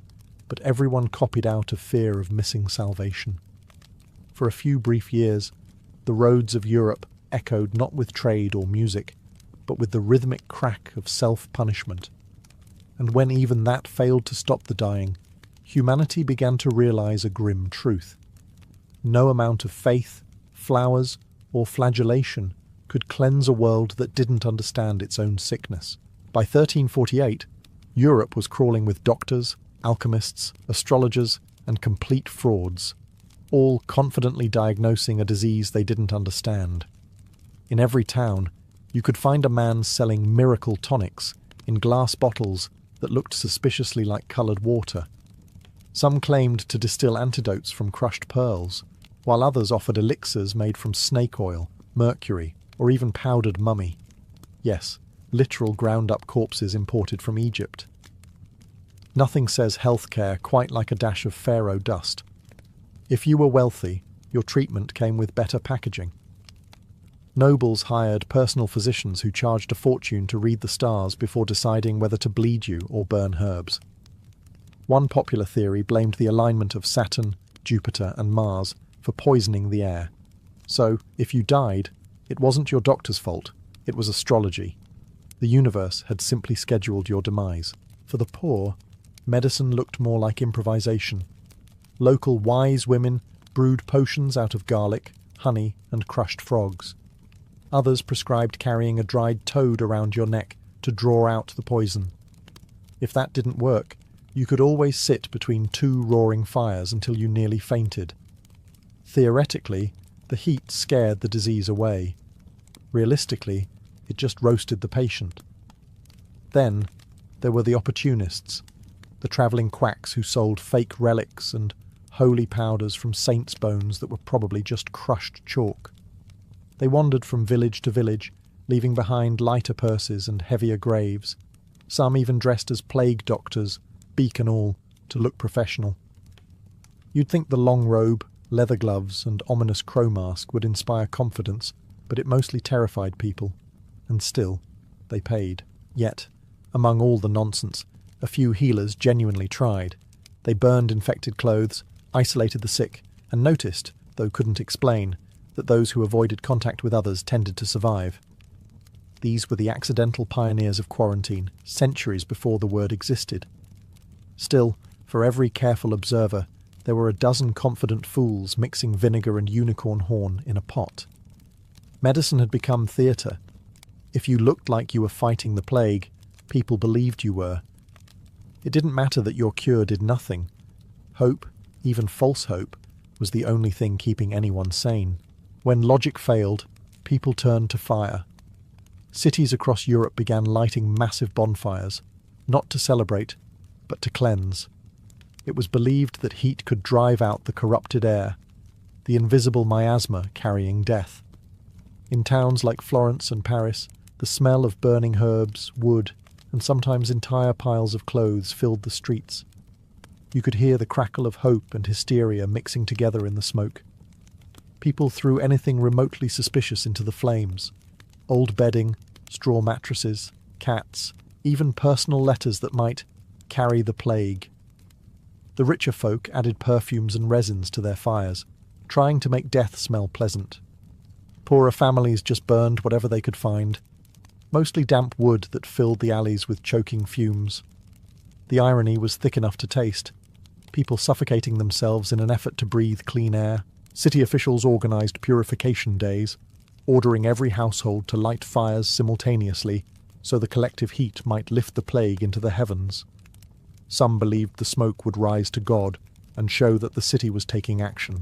but everyone copied out of fear of missing salvation. For a few brief years, the roads of Europe echoed not with trade or music, but with the rhythmic crack of self-punishment. And when even that failed to stop the dying, humanity began to realize a grim truth. No amount of faith, flowers, or flagellation could cleanse a world that didn't understand its own sickness. By 1348, Europe was crawling with doctors, alchemists, astrologers, and complete frauds, all confidently diagnosing a disease they didn't understand. In every town, you could find a man selling miracle tonics in glass bottles that looked suspiciously like coloured water. Some claimed to distill antidotes from crushed pearls, while others offered elixirs made from snake oil, mercury, or even powdered mummy. Yes, literal ground-up corpses imported from Egypt. Nothing says healthcare quite like a dash of pharaoh dust. If you were wealthy, your treatment came with better packaging. Nobles hired personal physicians who charged a fortune to read the stars before deciding whether to bleed you or burn herbs. One popular theory blamed the alignment of Saturn, Jupiter, and Mars for poisoning the air. So, if you died, it wasn't your doctor's fault, it was astrology. The universe had simply scheduled your demise. For the poor, medicine looked more like improvisation. Local wise women brewed potions out of garlic, honey, and crushed frogs. Others prescribed carrying a dried toad around your neck to draw out the poison. If that didn't work, you could always sit between two roaring fires until you nearly fainted. Theoretically, the heat scared the disease away. Realistically, it just roasted the patient. Then, there were the opportunists, the travelling quacks who sold fake relics and holy powders from saints' bones that were probably just crushed chalk. They wandered from village to village, leaving behind lighter purses and heavier graves, some even dressed as plague doctors, beak and all, to look professional. You'd think the long robe, leather gloves, and ominous crow mask would inspire confidence, but it mostly terrified people, and still, they paid. Yet, among all the nonsense, a few healers genuinely tried. They burned infected clothes, isolated the sick, and noticed, though couldn't explain, that those who avoided contact with others tended to survive. These were the accidental pioneers of quarantine, centuries before the word existed. Still, for every careful observer, there were a dozen confident fools mixing vinegar and unicorn horn in a pot. Medicine had become theatre. If you looked like you were fighting the plague, people believed you were. It didn't matter that your cure did nothing. Hope, even false hope, was the only thing keeping anyone sane. When logic failed, people turned to fire. Cities across Europe began lighting massive bonfires, not to celebrate, but to cleanse. It was believed that heat could drive out the corrupted air, the invisible miasma carrying death. In towns like Florence and Paris, the smell of burning herbs, wood, and sometimes entire piles of clothes filled the streets. You could hear the crackle of hope and hysteria mixing together in the smoke. People threw anything remotely suspicious into the flames. Old bedding, straw mattresses, cats, even personal letters that might carry the plague. The richer folk added perfumes and resins to their fires, trying to make death smell pleasant. Poorer families just burned whatever they could find, mostly damp wood that filled the alleys with choking fumes. The irony was thick enough to taste. People suffocating themselves in an effort to breathe clean air. City officials organised purification days, ordering every household to light fires simultaneously so the collective heat might lift the plague into the heavens. Some believed the smoke would rise to God and show that the city was taking action.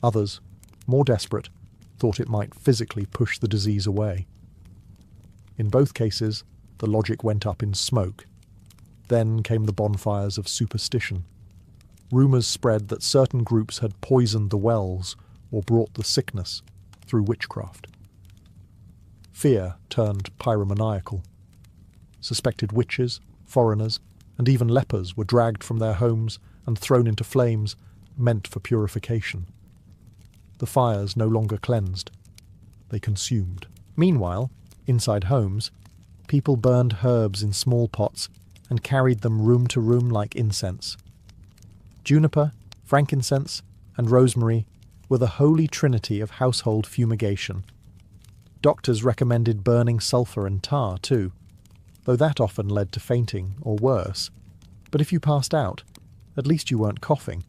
Others, more desperate, thought it might physically push the disease away. In both cases, the logic went up in smoke. Then came the bonfires of superstition. Rumours spread that certain groups had poisoned the wells or brought the sickness through witchcraft. Fear turned pyromaniacal. Suspected witches, foreigners, and even lepers were dragged from their homes and thrown into flames meant for purification. The fires no longer cleansed. They consumed. Meanwhile, inside homes, people burned herbs in small pots and carried them room to room like incense. Juniper, frankincense, and rosemary were the holy trinity of household fumigation. Doctors recommended burning sulphur and tar too, though that often led to fainting or worse. But if you passed out, at least you weren't coughing,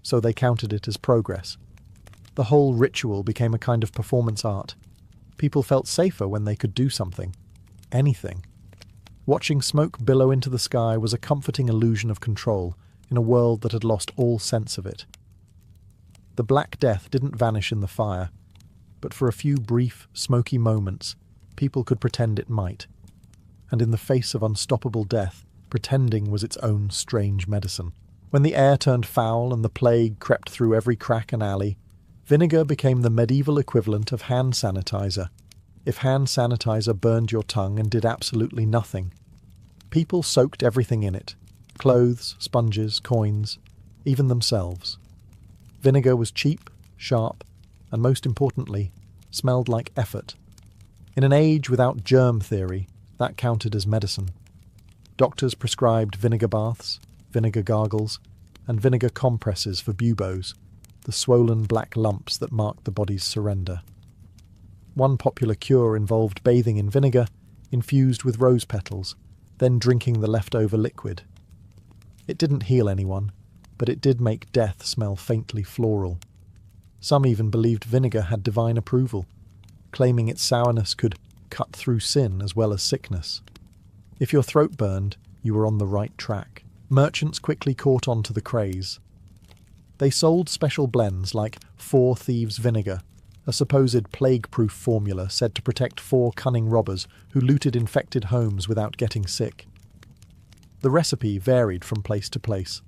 so they counted it as progress. The whole ritual became a kind of performance art. People felt safer when they could do something. Anything. Watching smoke billow into the sky was a comforting illusion of control in a world that had lost all sense of it. The Black Death didn't vanish in the fire, but for a few brief, smoky moments, people could pretend it might. And in the face of unstoppable death, pretending was its own strange medicine. When the air turned foul and the plague crept through every crack and alley, vinegar became the medieval equivalent of hand sanitizer. If hand sanitizer burned your tongue and did absolutely nothing, people soaked everything in it: clothes, sponges, coins, even themselves. Vinegar was cheap, sharp, and most importantly, smelled like effort. In an age without germ theory, that counted as medicine. Doctors prescribed vinegar baths, vinegar gargles, and vinegar compresses for buboes, the swollen black lumps that marked the body's surrender. One popular cure involved bathing in vinegar, infused with rose petals, then drinking the leftover liquid. It didn't heal anyone, but it did make death smell faintly floral. Some even believed vinegar had divine approval, claiming its sourness could cut through sin as well as sickness. If your throat burned, you were on the right track. Merchants quickly caught on to the craze. They sold special blends like 4 Thieves Vinegar, a supposed plague-proof formula said to protect 4 cunning robbers who looted infected homes without getting sick. The recipe varied from place to place,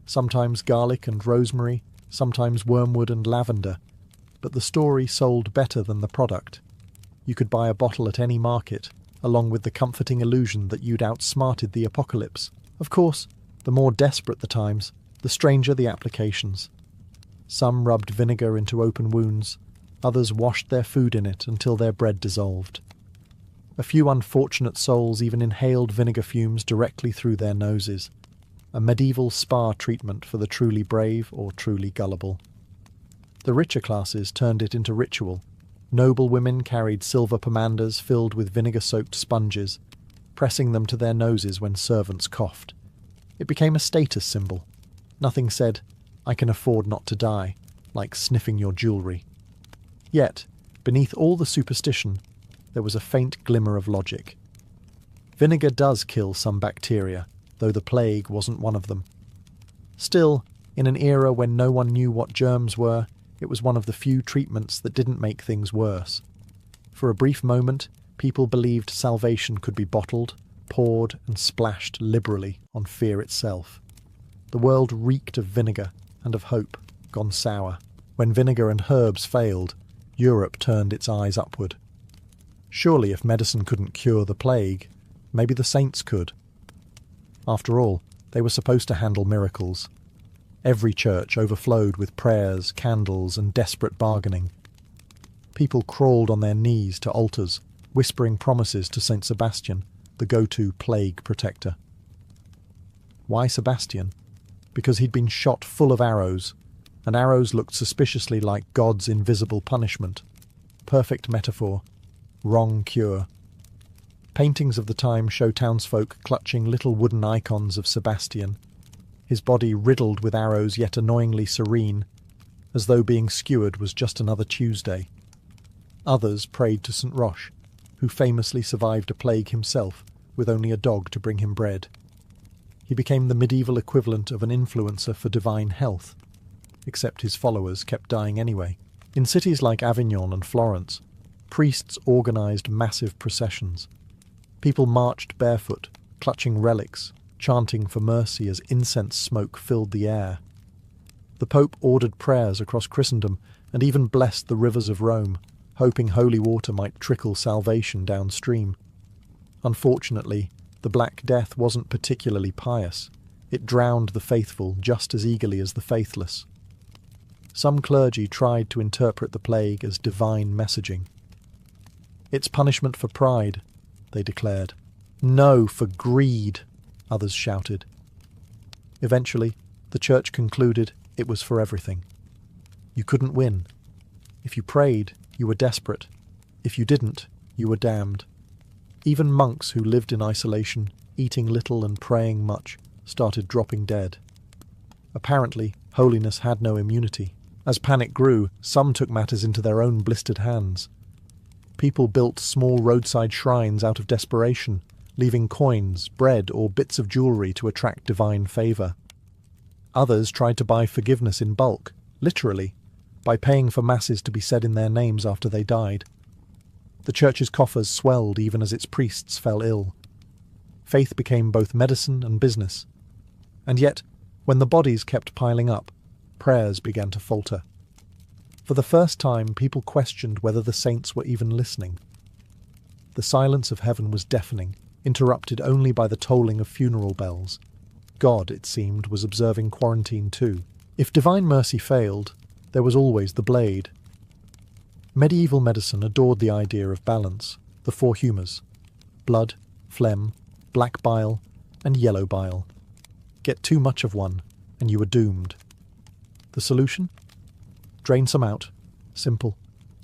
sometimes garlic and rosemary, sometimes wormwood and lavender, but the story sold better than the product. You could buy a bottle at any market, along with the comforting illusion that you'd outsmarted the apocalypse. Of course, the more desperate the times, the stranger the applications. Some rubbed vinegar into open wounds, others washed their food in it until their bread dissolved. A few unfortunate souls even inhaled vinegar fumes directly through their noses, a medieval spa treatment for the truly brave or truly gullible. The richer classes turned it into ritual. Noble women carried silver pomanders filled with vinegar-soaked sponges, pressing them to their noses when servants coughed. It became a status symbol. Nothing said, "I can afford not to die," like sniffing your jewellery. Yet, beneath all the superstition, there was a faint glimmer of logic. Vinegar does kill some bacteria, though the plague wasn't one of them. Still, in an era when no one knew what germs were, it was one of the few treatments that didn't make things worse. For a brief moment, people believed salvation could be bottled, poured, and splashed liberally on fear itself. The world reeked of vinegar and of hope, gone sour. When vinegar and herbs failed, Europe turned its eyes upward. Surely if medicine couldn't cure the plague, maybe the saints could. After all, they were supposed to handle miracles. Every church overflowed with prayers, candles, and desperate bargaining. People crawled on their knees to altars, whispering promises to Saint Sebastian, the go-to plague protector. Why Sebastian? Because he'd been shot full of arrows, and arrows looked suspiciously like God's invisible punishment. Perfect metaphor. Wrong cure. Paintings of the time show townsfolk clutching little wooden icons of Sebastian, his body riddled with arrows yet annoyingly serene, as though being skewered was just another Tuesday. Others prayed to St. Roch, who famously survived a plague himself, with only a dog to bring him bread. He became the medieval equivalent of an influencer for divine health, except his followers kept dying anyway. In cities like Avignon and Florence, priests organised massive processions. People marched barefoot, clutching relics, chanting for mercy as incense smoke filled the air. The Pope ordered prayers across Christendom and even blessed the rivers of Rome, hoping holy water might trickle salvation downstream. Unfortunately, the Black Death wasn't particularly pious. It drowned the faithful just as eagerly as the faithless. Some clergy tried to interpret the plague as divine messaging. "It's punishment for pride," they declared. "No, for greed," others shouted. Eventually, the church concluded it was for everything. You couldn't win. If you prayed, you were desperate. If you didn't, you were damned. Even monks who lived in isolation, eating little and praying much, started dropping dead. Apparently, holiness had no immunity. As panic grew, some took matters into their own blistered hands. People built small roadside shrines out of desperation, leaving coins, bread, or bits of jewellery to attract divine favour. Others tried to buy forgiveness in bulk, literally, by paying for masses to be said in their names after they died. The church's coffers swelled even as its priests fell ill. Faith became both medicine and business. And yet, when the bodies kept piling up, prayers began to falter. For the first time, people questioned whether the saints were even listening. The silence of heaven was deafening, interrupted only by the tolling of funeral bells. God, it seemed, was observing quarantine too. If divine mercy failed, there was always the blade. Medieval medicine adored the idea of balance, the four humours: blood, phlegm, black bile, and yellow bile. Get too much of one, and you were doomed. The solution? Drain some out. Simple,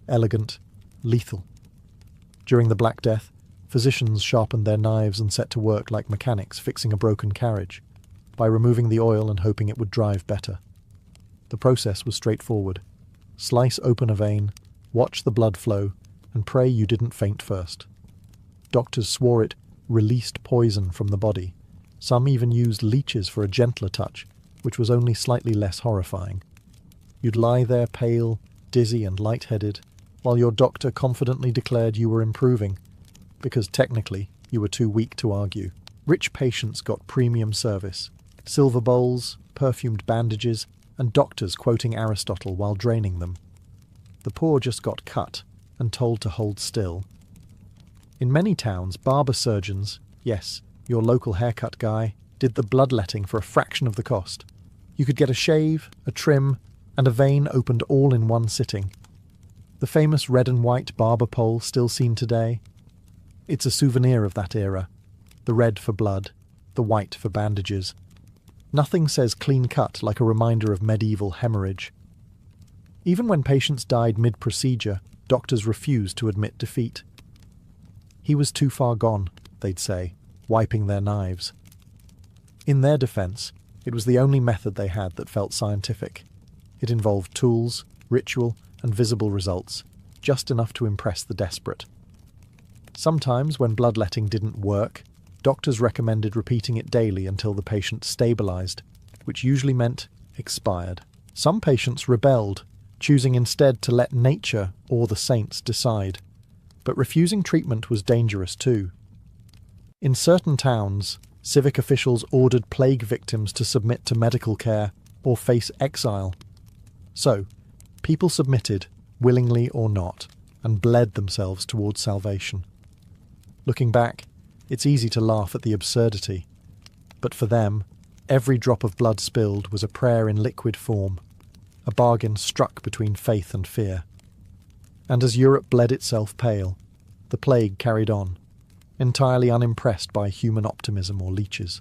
elegant, lethal. During the Black Death, physicians sharpened their knives and set to work like mechanics fixing a broken carriage, by removing the oil and hoping it would drive better. The process was straightforward. Slice open a vein, watch the blood flow, and pray you didn't faint first. Doctors swore it released poison from the body. Some even used leeches for a gentler touch, which was only slightly less horrifying. You'd lie there pale, dizzy and lightheaded, while your doctor confidently declared you were improving, because technically you were too weak to argue. Rich patients got premium service: silver bowls, perfumed bandages, and doctors quoting Aristotle while draining them. The poor just got cut and told to hold still. In many towns, barber surgeons, yes, your local haircut guy, did the bloodletting for a fraction of the cost. You could get a shave, a trim, and a vein opened all in one sitting. The famous red and white barber pole still seen today? It's a souvenir of that era. The red for blood, the white for bandages. Nothing says clean cut like a reminder of medieval hemorrhage. Even when patients died mid-procedure, doctors refused to admit defeat. He was too far gone, they'd say, wiping their knives. In their defence, it was the only method they had that felt scientific. It involved tools, ritual, and visible results, just enough to impress the desperate. Sometimes, when bloodletting didn't work, doctors recommended repeating it daily until the patient stabilised, which usually meant expired. Some patients rebelled, choosing instead to let nature or the saints decide. But refusing treatment was dangerous too. In certain towns, civic officials ordered plague victims to submit to medical care or face exile. So, people submitted, willingly or not, and bled themselves towards salvation. Looking back, it's easy to laugh at the absurdity. But for them, every drop of blood spilled was a prayer in liquid form, a bargain struck between faith and fear. And as Europe bled itself pale, the plague carried on, entirely unimpressed by human optimism or leeches.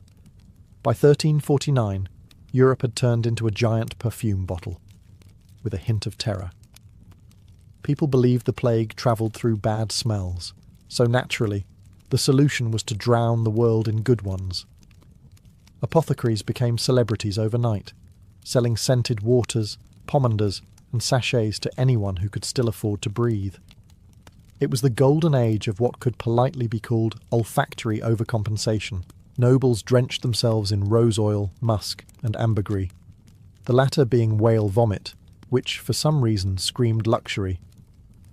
By 1349, Europe had turned into a giant perfume bottle, with a hint of terror. People believed the plague travelled through bad smells, so naturally, the solution was to drown the world in good ones. Apothecaries became celebrities overnight, selling scented waters, pomanders, and sachets to anyone who could still afford to breathe. It was the golden age of what could politely be called olfactory overcompensation. Nobles drenched themselves in rose oil, musk, and ambergris, the latter being whale vomit, which for some reason screamed luxury.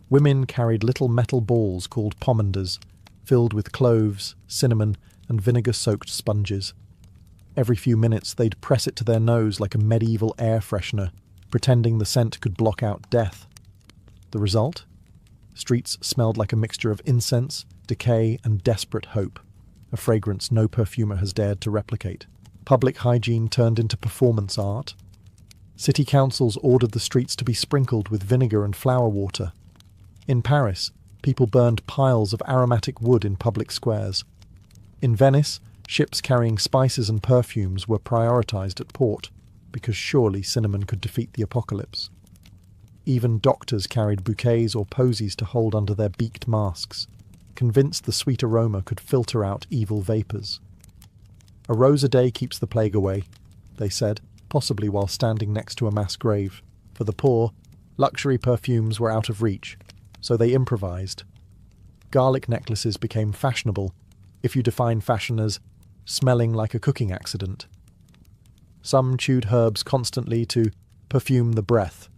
Women carried little metal balls called pomanders, filled with cloves, cinnamon, and vinegar-soaked sponges. Every few minutes they'd press it to their nose like a medieval air freshener, pretending the scent could block out death. The result? Streets smelled like a mixture of incense, decay, and desperate hope, a fragrance no perfumer has dared to replicate. Public hygiene turned into performance art. City councils ordered the streets to be sprinkled with vinegar and flower water. In Paris, people burned piles of aromatic wood in public squares. In Venice, Ships carrying spices and perfumes were prioritized at port, because surely cinnamon could defeat the apocalypse. Even doctors carried bouquets or posies to hold under their beaked masks, convinced the sweet aroma could filter out evil vapours. "A rose a day keeps the plague away," they said, possibly while standing next to a mass grave. For the poor, luxury perfumes were out of reach, so they improvised. Garlic necklaces became fashionable, if you define fashion as smelling like a cooking accident. Some chewed herbs constantly to perfume the breath,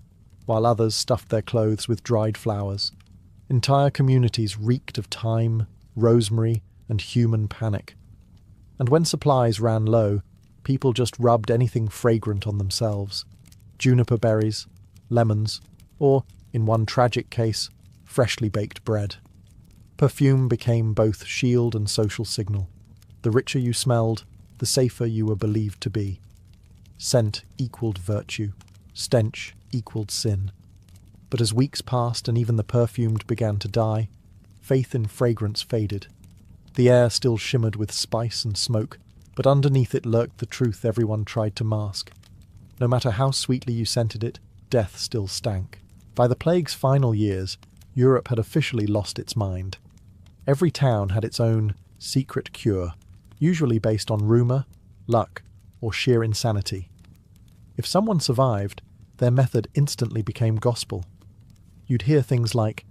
while others stuffed their clothes with dried flowers. Entire communities reeked of thyme, rosemary, and human panic. And when supplies ran low, people just rubbed anything fragrant on themselves: juniper berries, lemons, or, in one tragic case, freshly baked bread. Perfume became both shield and social signal. The richer you smelled, the safer you were believed to be. Scent equaled virtue, stench equaled sin. But as weeks passed and even the perfumed began to die, faith in fragrance faded. The air still shimmered with spice and smoke, but underneath it lurked the truth everyone tried to mask. No matter how sweetly you scented it, death still stank. By the plague's final years, Europe had officially lost its mind. Every town had its own secret cure, usually based on rumour, luck, or sheer insanity. If someone survived, their method instantly became gospel. You'd hear things like,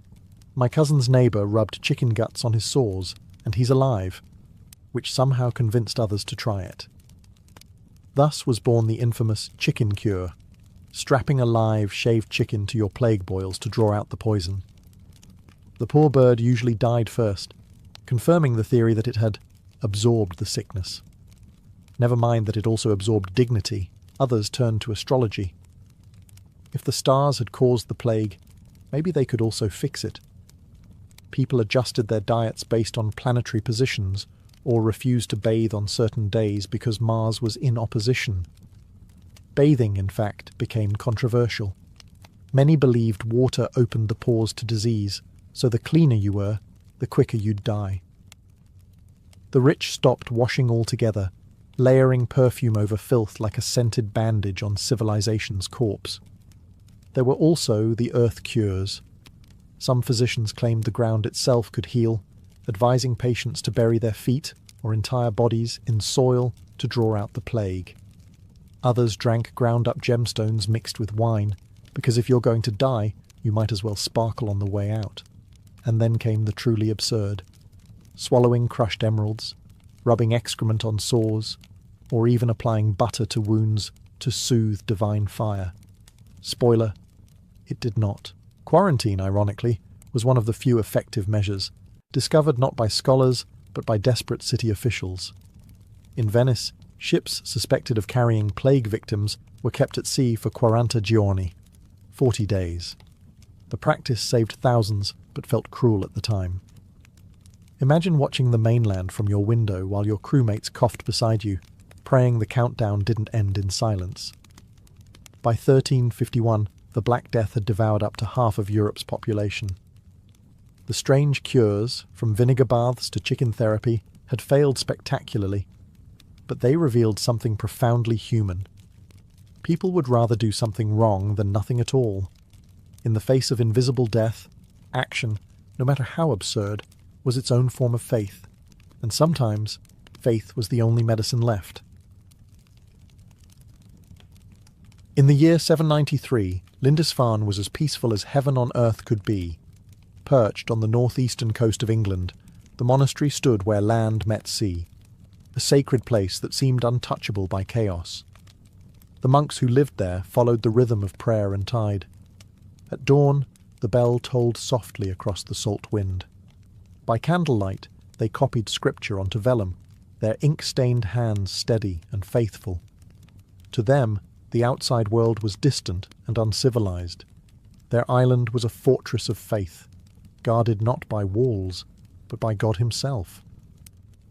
"My cousin's neighbour rubbed chicken guts on his sores, and he's alive," which somehow convinced others to try it. Thus was born the infamous chicken cure, strapping a live, shaved chicken to your plague boils to draw out the poison. The poor bird usually died first, confirming the theory that it had absorbed the sickness. Never mind that it also absorbed dignity, others turned to astrology. If the stars had caused the plague, maybe they could also fix it. People adjusted their diets based on planetary positions, or refused to bathe on certain days because Mars was in opposition. Bathing, in fact, became controversial. Many believed water opened the pores to disease, so the cleaner you were, the quicker you'd die. The rich stopped washing altogether, layering perfume over filth like a scented bandage on civilization's corpse. There were also the earth cures. Some physicians claimed the ground itself could heal, advising patients to bury their feet or entire bodies in soil to draw out the plague. Others drank ground-up gemstones mixed with wine, because if you're going to die, you might as well sparkle on the way out. And then came the truly absurd: swallowing crushed emeralds, rubbing excrement on sores, or even applying butter to wounds to soothe divine fire. Spoiler, it did not. Quarantine, ironically, was one of the few effective measures, discovered not by scholars, but by desperate city officials. In Venice, ships suspected of carrying plague victims were kept at sea for 40 giorni, 40 days. The practice saved thousands, but felt cruel at the time. Imagine watching the mainland from your window while your crewmates coughed beside you, praying the countdown didn't end in silence. By 1351, the Black Death had devoured up to half of Europe's population. The strange cures, from vinegar baths to chicken therapy, had failed spectacularly, but they revealed something profoundly human. People would rather do something wrong than nothing at all. In the face of invisible death, action, no matter how absurd, was its own form of faith, and sometimes faith was the only medicine left. In the year 793, Lindisfarne was as peaceful as heaven on earth could be. Perched on the northeastern coast of England, the monastery stood where land met sea, a sacred place that seemed untouchable by chaos. The monks who lived there followed the rhythm of prayer and tide. At dawn, the bell tolled softly across the salt wind. By candlelight, they copied scripture onto vellum, their ink-stained hands steady and faithful. To them, the outside world was distant and uncivilized. Their island was a fortress of faith, guarded not by walls, but by God himself.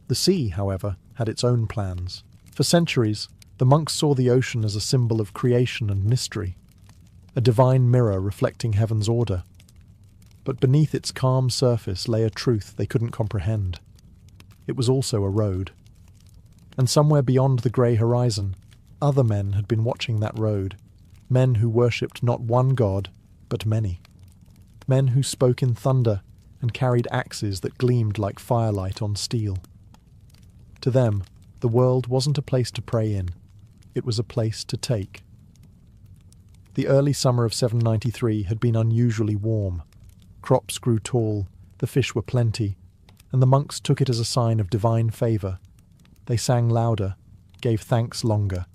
The sea, however, had its own plans. For centuries, the monks saw the ocean as a symbol of creation and mystery, a divine mirror reflecting heaven's order. But beneath its calm surface lay a truth they couldn't comprehend. It was also a road. And somewhere beyond the grey horizon, other men had been watching that road, men who worshipped not one god, but many. Men who spoke in thunder and carried axes that gleamed like firelight on steel. To them, the world wasn't a place to pray in, it was a place to take. The early summer of 793 had been unusually warm. Crops grew tall, the fish were plenty, and the monks took it as a sign of divine favour. They sang louder, gave thanks longer,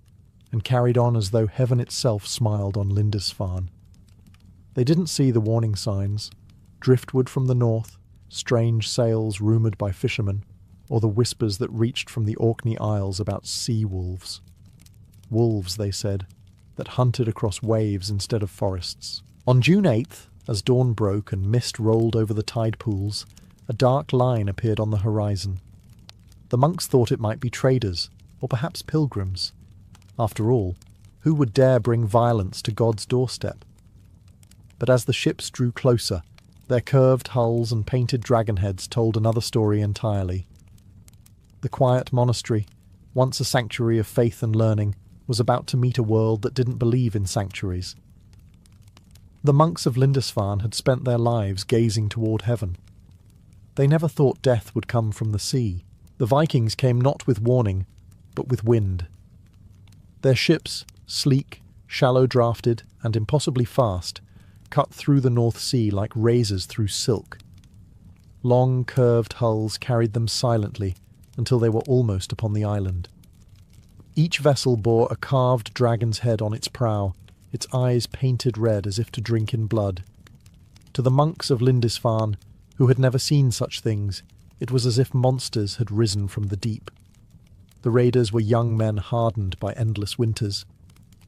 and carried on as though heaven itself smiled on Lindisfarne. They didn't see the warning signs, driftwood from the north, strange sails rumoured by fishermen, or the whispers that reached from the Orkney Isles about sea-wolves. Wolves, they said, that hunted across waves instead of forests. On June 8th, as dawn broke and mist rolled over the tide pools, a dark line appeared on the horizon. The monks thought it might be traders, or perhaps pilgrims. After all, who would dare bring violence to God's doorstep? But as the ships drew closer, their curved hulls and painted dragon heads told another story entirely. The quiet monastery, once a sanctuary of faith and learning, was about to meet a world that didn't believe in sanctuaries. The monks of Lindisfarne had spent their lives gazing toward heaven. They never thought death would come from the sea. The Vikings came not with warning, but with wind. Their ships, sleek, shallow-drafted, and impossibly fast, cut through the North Sea like razors through silk. Long, curved hulls carried them silently until they were almost upon the island. Each vessel bore a carved dragon's head on its prow, its eyes painted red as if to drink in blood. To the monks of Lindisfarne, who had never seen such things, it was as if monsters had risen from the deep. The raiders were young men hardened by endless winters,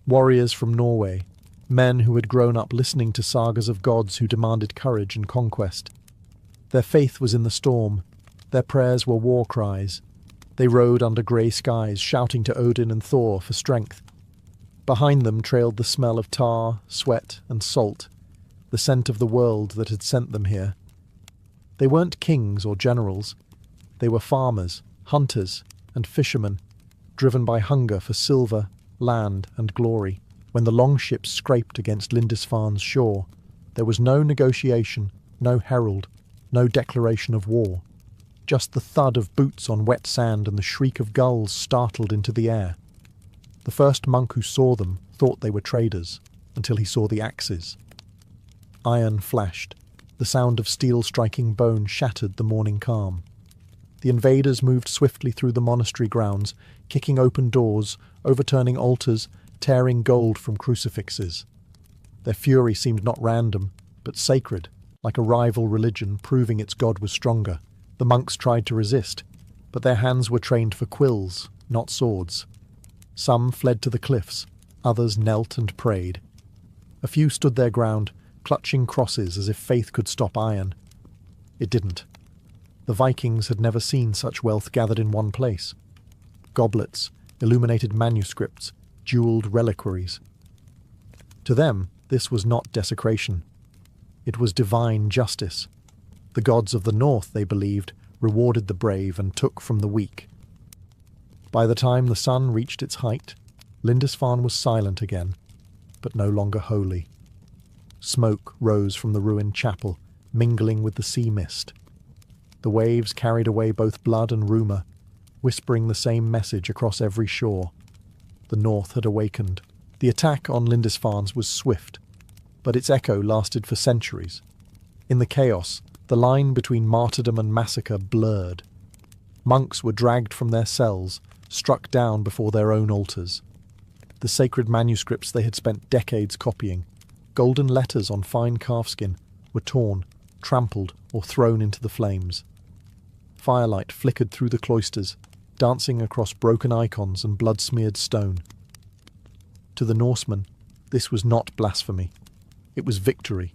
warriors from Norway, men who had grown up listening to sagas of gods who demanded courage and conquest. Their faith was in the storm, their prayers were war cries. They rode under grey skies, shouting to Odin and Thor for strength. Behind them trailed the smell of tar, sweat, and salt, the scent of the world that had sent them here. They weren't kings or generals. They were farmers, hunters, and fishermen, driven by hunger for silver, land, and glory. When the longships scraped against Lindisfarne's shore, there was no negotiation, no herald, no declaration of war. Just the thud of boots on wet sand and the shriek of gulls startled into the air. The first monk who saw them thought they were traders, until he saw the axes. Iron flashed. The sound of steel striking bone shattered the morning calm. The invaders moved swiftly through the monastery grounds, kicking open doors, overturning altars, tearing gold from crucifixes. Their fury seemed not random, but sacred, like a rival religion proving its god was stronger. The monks tried to resist, but their hands were trained for quills, not swords. Some fled to the cliffs, others knelt and prayed. A few stood their ground, clutching crosses as if faith could stop iron. It didn't. The Vikings had never seen such wealth gathered in one place. Goblets, illuminated manuscripts, jewelled reliquaries. To them, this was not desecration. It was divine justice. The gods of the north, they believed, rewarded the brave and took from the weak. By the time the sun reached its height, Lindisfarne was silent again, but no longer holy. Smoke rose from the ruined chapel, mingling with the sea mist. The waves carried away both blood and rumour, whispering the same message across every shore. The north had awakened. The attack on Lindisfarne was swift, but its echo lasted for centuries. In the chaos, the line between martyrdom and massacre blurred. Monks were dragged from their cells, struck down before their own altars. The sacred manuscripts they had spent decades copying, golden letters on fine calfskin, were torn, trampled, or thrown into the flames. Firelight flickered through the cloisters, dancing across broken icons and blood-smeared stone. To the Norsemen, this was not blasphemy. It was victory.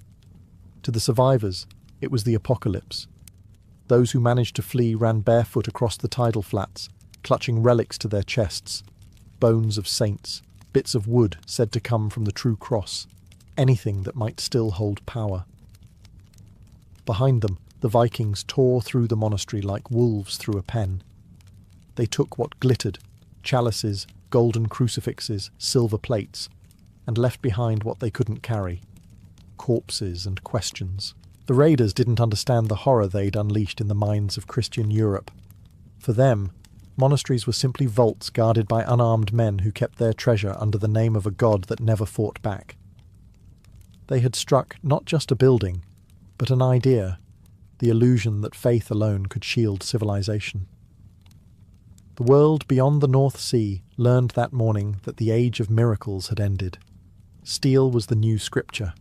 To the survivors, it was the apocalypse. Those who managed to flee ran barefoot across the tidal flats, clutching relics to their chests, bones of saints, bits of wood said to come from the true cross, anything that might still hold power. Behind them, the Vikings tore through the monastery like wolves through a pen. They took what glittered, chalices, golden crucifixes, silver plates, and left behind what they couldn't carry: corpses and questions. The raiders didn't understand the horror they'd unleashed in the minds of Christian Europe. For them, monasteries were simply vaults guarded by unarmed men who kept their treasure under the name of a god that never fought back. They had struck not just a building, but an idea, the illusion that faith alone could shield civilization. The world beyond the North Sea learned that morning that the age of miracles had ended. Steel was the new scripture.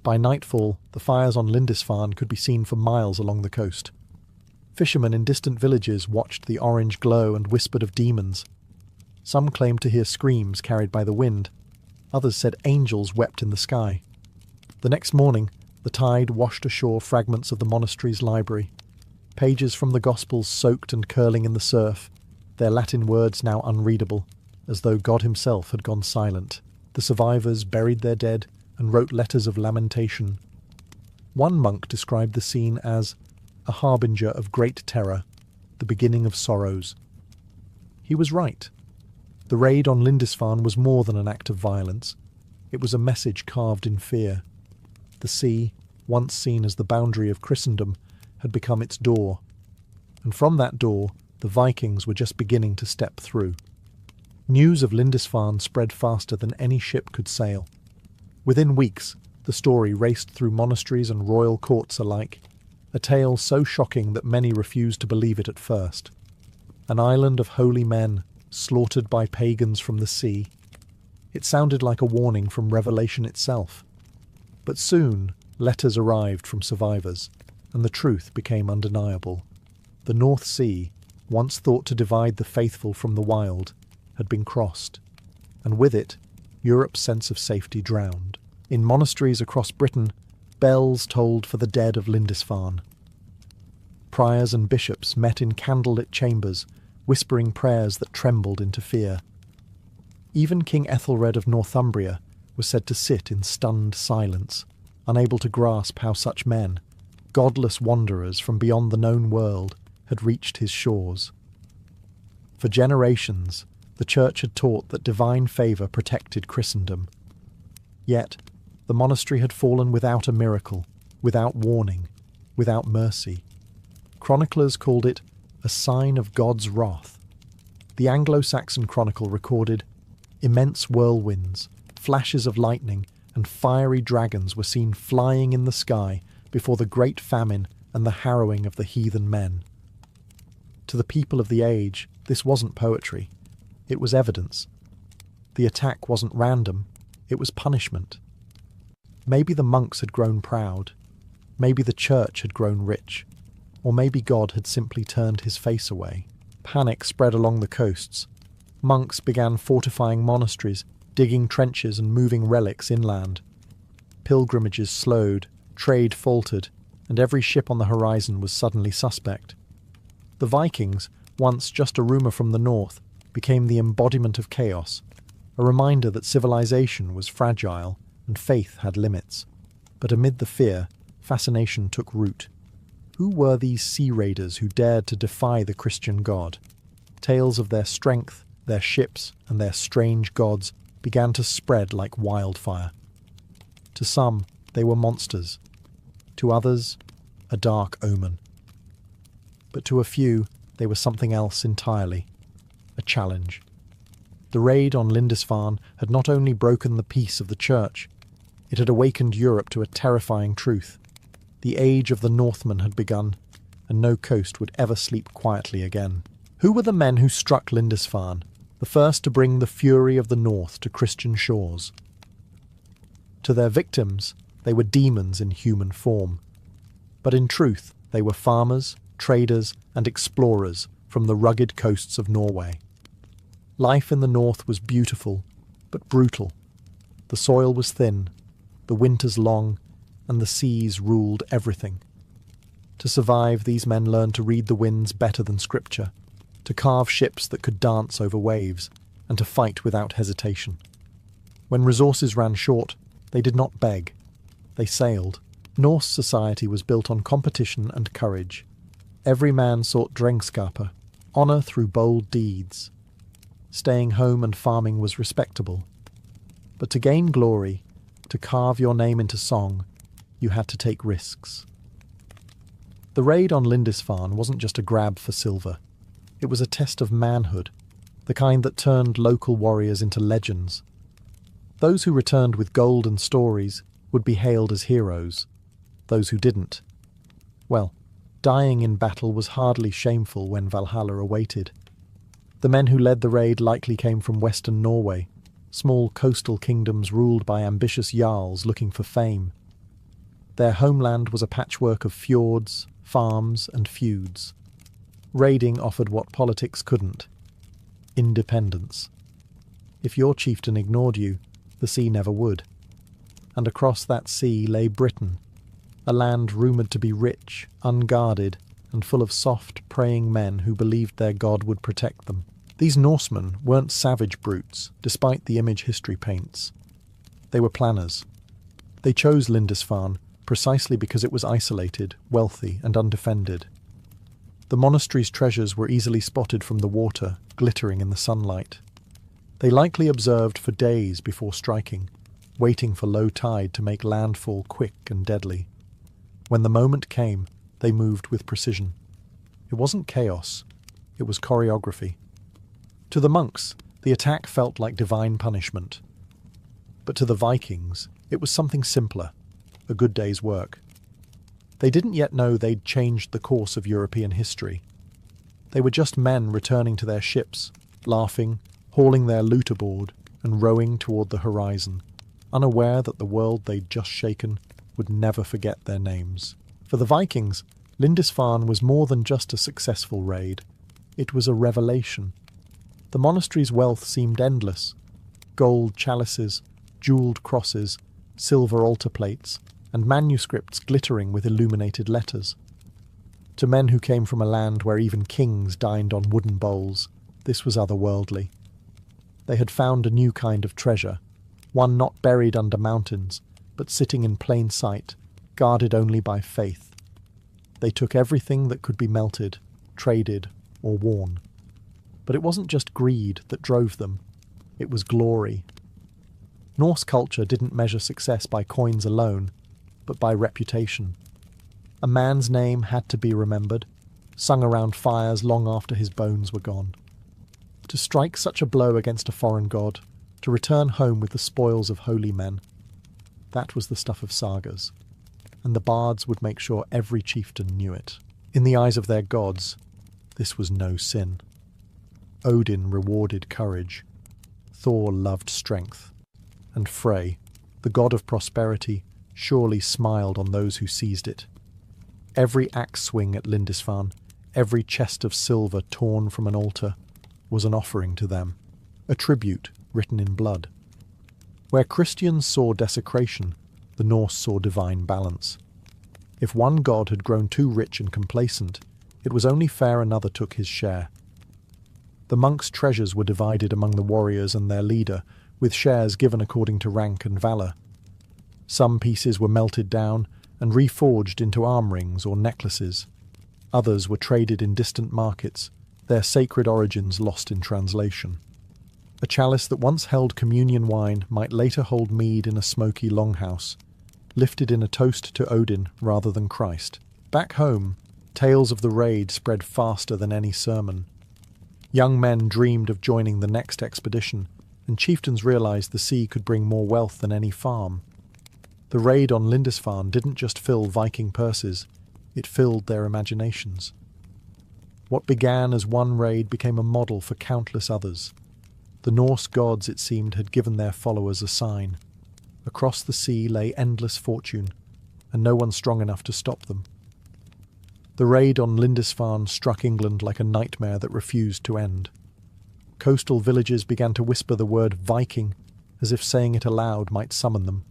By nightfall, the fires on Lindisfarne could be seen for miles along the coast. Fishermen in distant villages watched the orange glow and whispered of demons. Some claimed to hear screams carried by the wind. Others said angels wept in the sky. The next morning, the tide washed ashore fragments of the monastery's library. Pages from the Gospels soaked and curling in the surf, their Latin words now unreadable, as though God himself had gone silent. The survivors buried their dead and wrote letters of lamentation. One monk described the scene as a harbinger of great terror, the beginning of sorrows. He was right. The raid on Lindisfarne was more than an act of violence. It was a message carved in fear. The sea, once seen as the boundary of Christendom, had become its door. And from that door, the Vikings were just beginning to step through. News of Lindisfarne spread faster than any ship could sail. Within weeks, the story raced through monasteries and royal courts alike, a tale so shocking that many refused to believe it at first. An island of holy men, slaughtered by pagans from the sea. It sounded like a warning from Revelation itself. But soon, letters arrived from survivors, and the truth became undeniable. The North Sea, once thought to divide the faithful from the wild, had been crossed, and with it, Europe's sense of safety drowned. In monasteries across Britain, bells tolled for the dead of Lindisfarne. Priors and bishops met in candlelit chambers, whispering prayers that trembled into fear. Even King Ethelred of Northumbria was said to sit in stunned silence, unable to grasp how such men, godless wanderers from beyond the known world, had reached his shores. For generations, the Church had taught that divine favour protected Christendom. Yet, the monastery had fallen without a miracle, without warning, without mercy. Chroniclers called it a sign of God's wrath. The Anglo-Saxon Chronicle recorded immense whirlwinds, flashes of lightning, and fiery dragons were seen flying in the sky before the great famine and the harrowing of the heathen men. To the people of the age, this wasn't poetry. It was evidence. The attack wasn't random. It was punishment. Maybe the monks had grown proud. Maybe the church had grown rich. Or maybe God had simply turned his face away. Panic spread along the coasts. Monks began fortifying monasteries, digging trenches and moving relics inland. Pilgrimages slowed, trade faltered, and every ship on the horizon was suddenly suspect. The Vikings, once just a rumour from the north, became the embodiment of chaos, a reminder that civilization was fragile and faith had limits. But amid the fear, fascination took root. Who were these sea raiders who dared to defy the Christian God? Tales of their strength, their ships, and their strange gods began to spread like wildfire. To some, they were monsters. To others, a dark omen. But to a few, they were something else entirely. A challenge. The raid on Lindisfarne had not only broken the peace of the Church, it had awakened Europe to a terrifying truth. The age of the Northmen had begun, and no coast would ever sleep quietly again. Who were the men who struck Lindisfarne, the first to bring the fury of the North to Christian shores? To their victims, they were demons in human form. But in truth, they were farmers, traders, and explorers from the rugged coasts of Norway. Life in the north was beautiful, but brutal. The soil was thin, the winters long, and the seas ruled everything. To survive, these men learned to read the winds better than scripture, to carve ships that could dance over waves, and to fight without hesitation. When resources ran short, they did not beg. They sailed. Norse society was built on competition and courage. Every man sought drengskaper, honour through bold deeds. Staying home and farming was respectable. But to gain glory, to carve your name into song, you had to take risks. The raid on Lindisfarne wasn't just a grab for silver. It was a test of manhood, the kind that turned local warriors into legends. Those who returned with gold and stories would be hailed as heroes. Those who didn't, well, dying in battle was hardly shameful when Valhalla awaited. The men who led the raid likely came from western Norway, small coastal kingdoms ruled by ambitious jarls looking for fame. Their homeland was a patchwork of fjords, farms, and feuds. Raiding offered what politics couldn't: independence. If your chieftain ignored you, the sea never would. And across that sea lay Britain, a land rumoured to be rich, unguarded, and full of soft, praying men who believed their god would protect them. These Norsemen weren't savage brutes, despite the image history paints. They were planners. They chose Lindisfarne precisely because it was isolated, wealthy, and undefended. The monastery's treasures were easily spotted from the water, glittering in the sunlight. They likely observed for days before striking, waiting for low tide to make landfall quick and deadly. When the moment came, they moved with precision. It wasn't chaos, it was choreography. To the monks, the attack felt like divine punishment. But to the Vikings, it was something simpler, a good day's work. They didn't yet know they'd changed the course of European history. They were just men returning to their ships, laughing, hauling their loot aboard, and rowing toward the horizon, unaware that the world they'd just shaken would never forget their names. For the Vikings, Lindisfarne was more than just a successful raid. It was a revelation. The monastery's wealth seemed endless: gold chalices, jewelled crosses, silver altar plates, and manuscripts glittering with illuminated letters. To men who came from a land where even kings dined on wooden bowls, this was otherworldly. They had found a new kind of treasure, one not buried under mountains, but sitting in plain sight, guarded only by faith. They took everything that could be melted, traded, or worn. But it wasn't just greed that drove them, it was glory. Norse culture didn't measure success by coins alone, but by reputation. A man's name had to be remembered, sung around fires long after his bones were gone. To strike such a blow against a foreign god, to return home with the spoils of holy men, that was the stuff of sagas, and the bards would make sure every chieftain knew it. In the eyes of their gods, this was no sin. Odin rewarded courage, Thor loved strength, and Frey, the god of prosperity, surely smiled on those who seized it. Every axe swing at Lindisfarne, every chest of silver torn from an altar, was an offering to them, a tribute written in blood. Where Christians saw desecration, the Norse saw divine balance. If one god had grown too rich and complacent, it was only fair another took his share. The monks' treasures were divided among the warriors and their leader, with shares given according to rank and valour. Some pieces were melted down and reforged into arm rings or necklaces. Others were traded in distant markets, their sacred origins lost in translation. A chalice that once held communion wine might later hold mead in a smoky longhouse, lifted in a toast to Odin rather than Christ. Back home, tales of the raid spread faster than any sermon. Young men dreamed of joining the next expedition, and chieftains realized the sea could bring more wealth than any farm. The raid on Lindisfarne didn't just fill Viking purses, it filled their imaginations. What began as one raid became a model for countless others. The Norse gods, it seemed, had given their followers a sign. Across the sea lay endless fortune, and no one strong enough to stop them. The raid on Lindisfarne struck England like a nightmare that refused to end. Coastal villages began to whisper the word Viking, as if saying it aloud might summon them.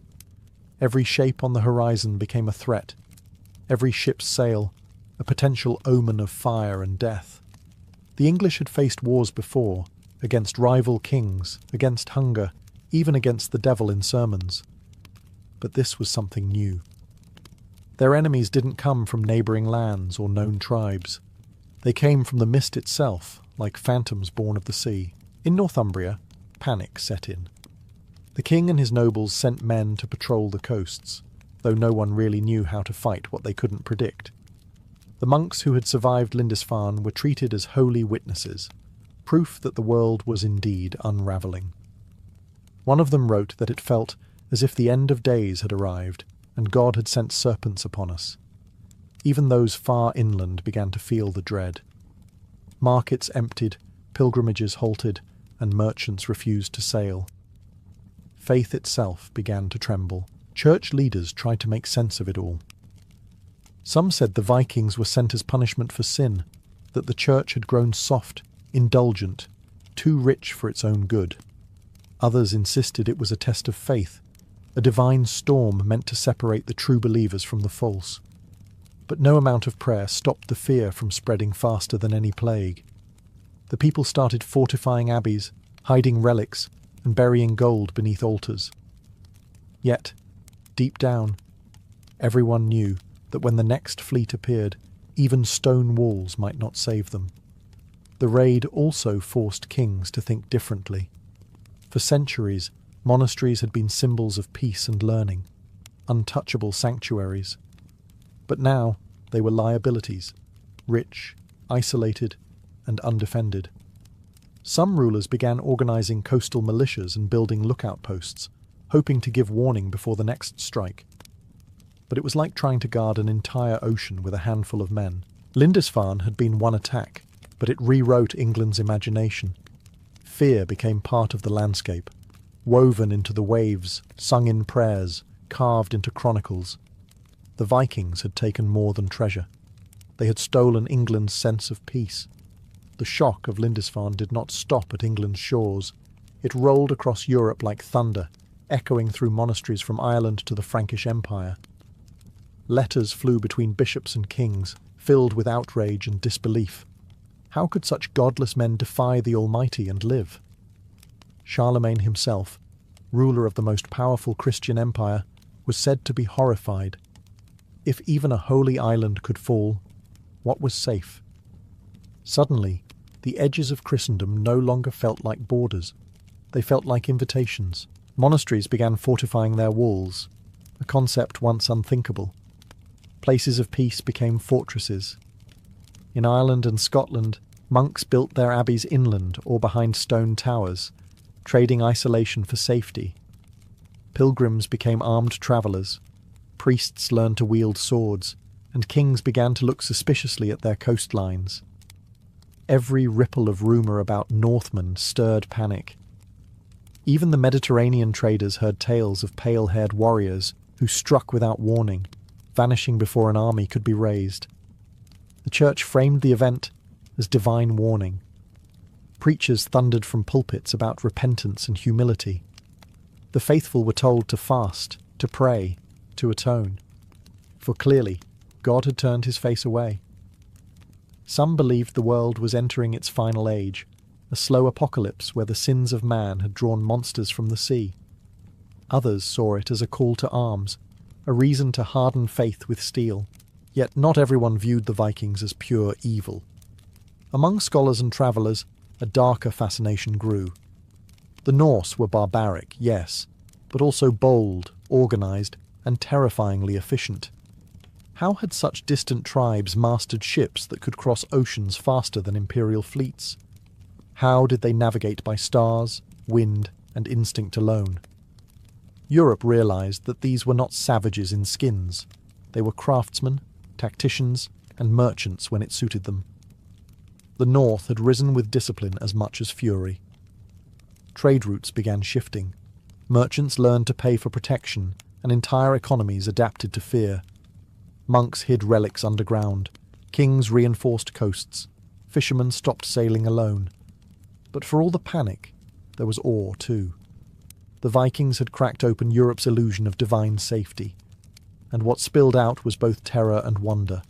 Every shape on the horizon became a threat. Every ship's sail, a potential omen of fire and death. The English had faced wars before, against rival kings, against hunger, even against the devil in sermons. But this was something new. Their enemies didn't come from neighbouring lands or known tribes. They came from the mist itself, like phantoms born of the sea. In Northumbria, panic set in. The king and his nobles sent men to patrol the coasts, though no one really knew how to fight what they couldn't predict. The monks who had survived Lindisfarne were treated as holy witnesses, proof that the world was indeed unravelling. One of them wrote that it felt as if the end of days had arrived, and God had sent serpents upon us. Even those far inland began to feel the dread. Markets emptied, pilgrimages halted, and merchants refused to sail. Faith itself began to tremble. Church leaders tried to make sense of it all. Some said the Vikings were sent as punishment for sin, that the church had grown soft, indulgent, too rich for its own good. Others insisted it was a test of faith, a divine storm meant to separate the true believers from the false. But no amount of prayer stopped the fear from spreading faster than any plague. The people started fortifying abbeys, hiding relics, and burying gold beneath altars. Yet, deep down, everyone knew that when the next fleet appeared, even stone walls might not save them. The raid also forced kings to think differently. For centuries, monasteries had been symbols of peace and learning, untouchable sanctuaries. But now they were liabilities, rich, isolated, and undefended. Some rulers began organizing coastal militias and building lookout posts, hoping to give warning before the next strike. But it was like trying to guard an entire ocean with a handful of men. Lindisfarne had been one attack, but it rewrote England's imagination. Fear became part of the landscape, woven into the waves, sung in prayers, carved into chronicles. The Vikings had taken more than treasure. They had stolen England's sense of peace. The shock of Lindisfarne did not stop at England's shores. It rolled across Europe like thunder, echoing through monasteries from Ireland to the Frankish Empire. Letters flew between bishops and kings, filled with outrage and disbelief. How could such godless men defy the Almighty and live? Charlemagne himself, ruler of the most powerful Christian empire, was said to be horrified. If even a holy island could fall, what was safe? Suddenly, the edges of Christendom no longer felt like borders. They felt like invitations. Monasteries began fortifying their walls, a concept once unthinkable. Places of peace became fortresses. In Ireland and Scotland, monks built their abbeys inland or behind stone towers, trading isolation for safety. Pilgrims became armed travellers. Priests learned to wield swords, and kings began to look suspiciously at their coastlines. Every ripple of rumour about Northmen stirred panic. Even the Mediterranean traders heard tales of pale-haired warriors who struck without warning, vanishing before an army could be raised. The church framed the event as divine warning. Preachers thundered from pulpits about repentance and humility. The faithful were told to fast, to pray, to atone. For clearly, God had turned his face away. Some believed the world was entering its final age, a slow apocalypse where the sins of man had drawn monsters from the sea. Others saw it as a call to arms, a reason to harden faith with steel. Yet not everyone viewed the Vikings as pure evil. Among scholars and travellers, a darker fascination grew. The Norse were barbaric, yes, but also bold, organised, and terrifyingly efficient. How had such distant tribes mastered ships that could cross oceans faster than imperial fleets? How did they navigate by stars, wind, and instinct alone? Europe realised that these were not savages in skins. They were craftsmen, tacticians, and merchants when it suited them. The North had risen with discipline as much as fury. Trade routes began shifting. Merchants learned to pay for protection, and entire economies adapted to fear. Monks hid relics underground. Kings reinforced coasts. Fishermen stopped sailing alone. But for all the panic, there was awe too. The Vikings had cracked open Europe's illusion of divine safety, and what spilled out was both terror and wonder.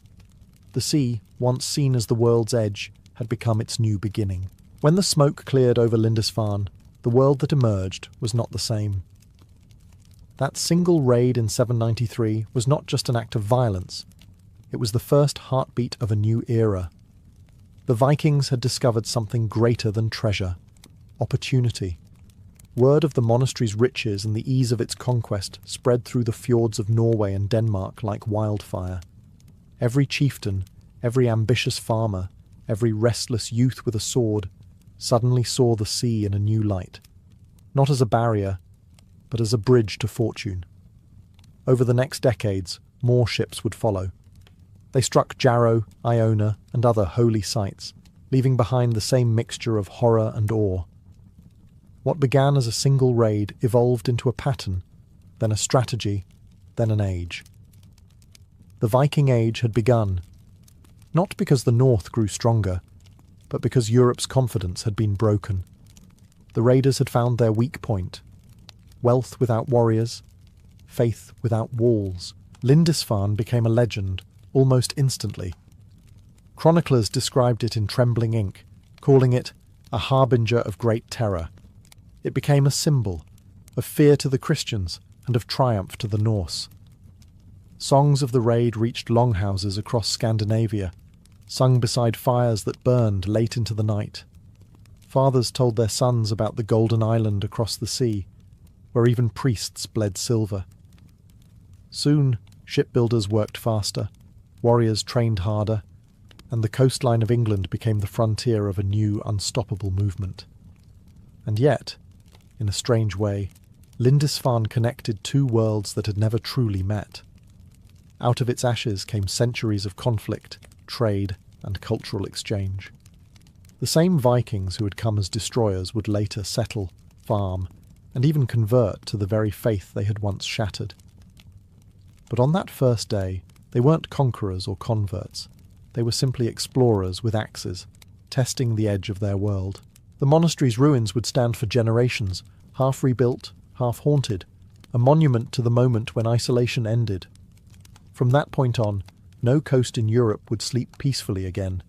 The sea, once seen as the world's edge, had become its new beginning. When the smoke cleared over Lindisfarne, the world that emerged was not the same. That single raid in 793 was not just an act of violence. It was the first heartbeat of a new era. The Vikings had discovered something greater than treasure, opportunity. Word of the monastery's riches and the ease of its conquest spread through the fjords of Norway and Denmark like wildfire. Every chieftain, every ambitious farmer, every restless youth with a sword suddenly saw the sea in a new light, not as a barrier, but as a bridge to fortune. Over the next decades, more ships would follow. They struck Jarrow, Iona, and other holy sites, leaving behind the same mixture of horror and awe. What began as a single raid evolved into a pattern, then a strategy, then an age. The Viking Age had begun, not because the North grew stronger, but because Europe's confidence had been broken. The raiders had found their weak point: wealth without warriors, faith without walls. Lindisfarne became a legend almost instantly. Chroniclers described it in trembling ink, calling it a harbinger of great terror. It became a symbol of fear to the Christians and of triumph to the Norse. Songs of the raid reached longhouses across Scandinavia, sung beside fires that burned late into the night. Fathers told their sons about the golden island across the sea, where even priests bled silver. Soon, shipbuilders worked faster, warriors trained harder, and the coastline of England became the frontier of a new, unstoppable movement. And yet, in a strange way, Lindisfarne connected two worlds that had never truly met. Out of its ashes came centuries of conflict, trade, and cultural exchange. The same Vikings who had come as destroyers would later settle, farm, and even convert to the very faith they had once shattered. But on that first day, they weren't conquerors or converts. They were simply explorers with axes, testing the edge of their world. The monastery's ruins would stand for generations, half rebuilt, half haunted, a monument to the moment when isolation ended. From that point on, no coast in Europe would sleep peacefully again.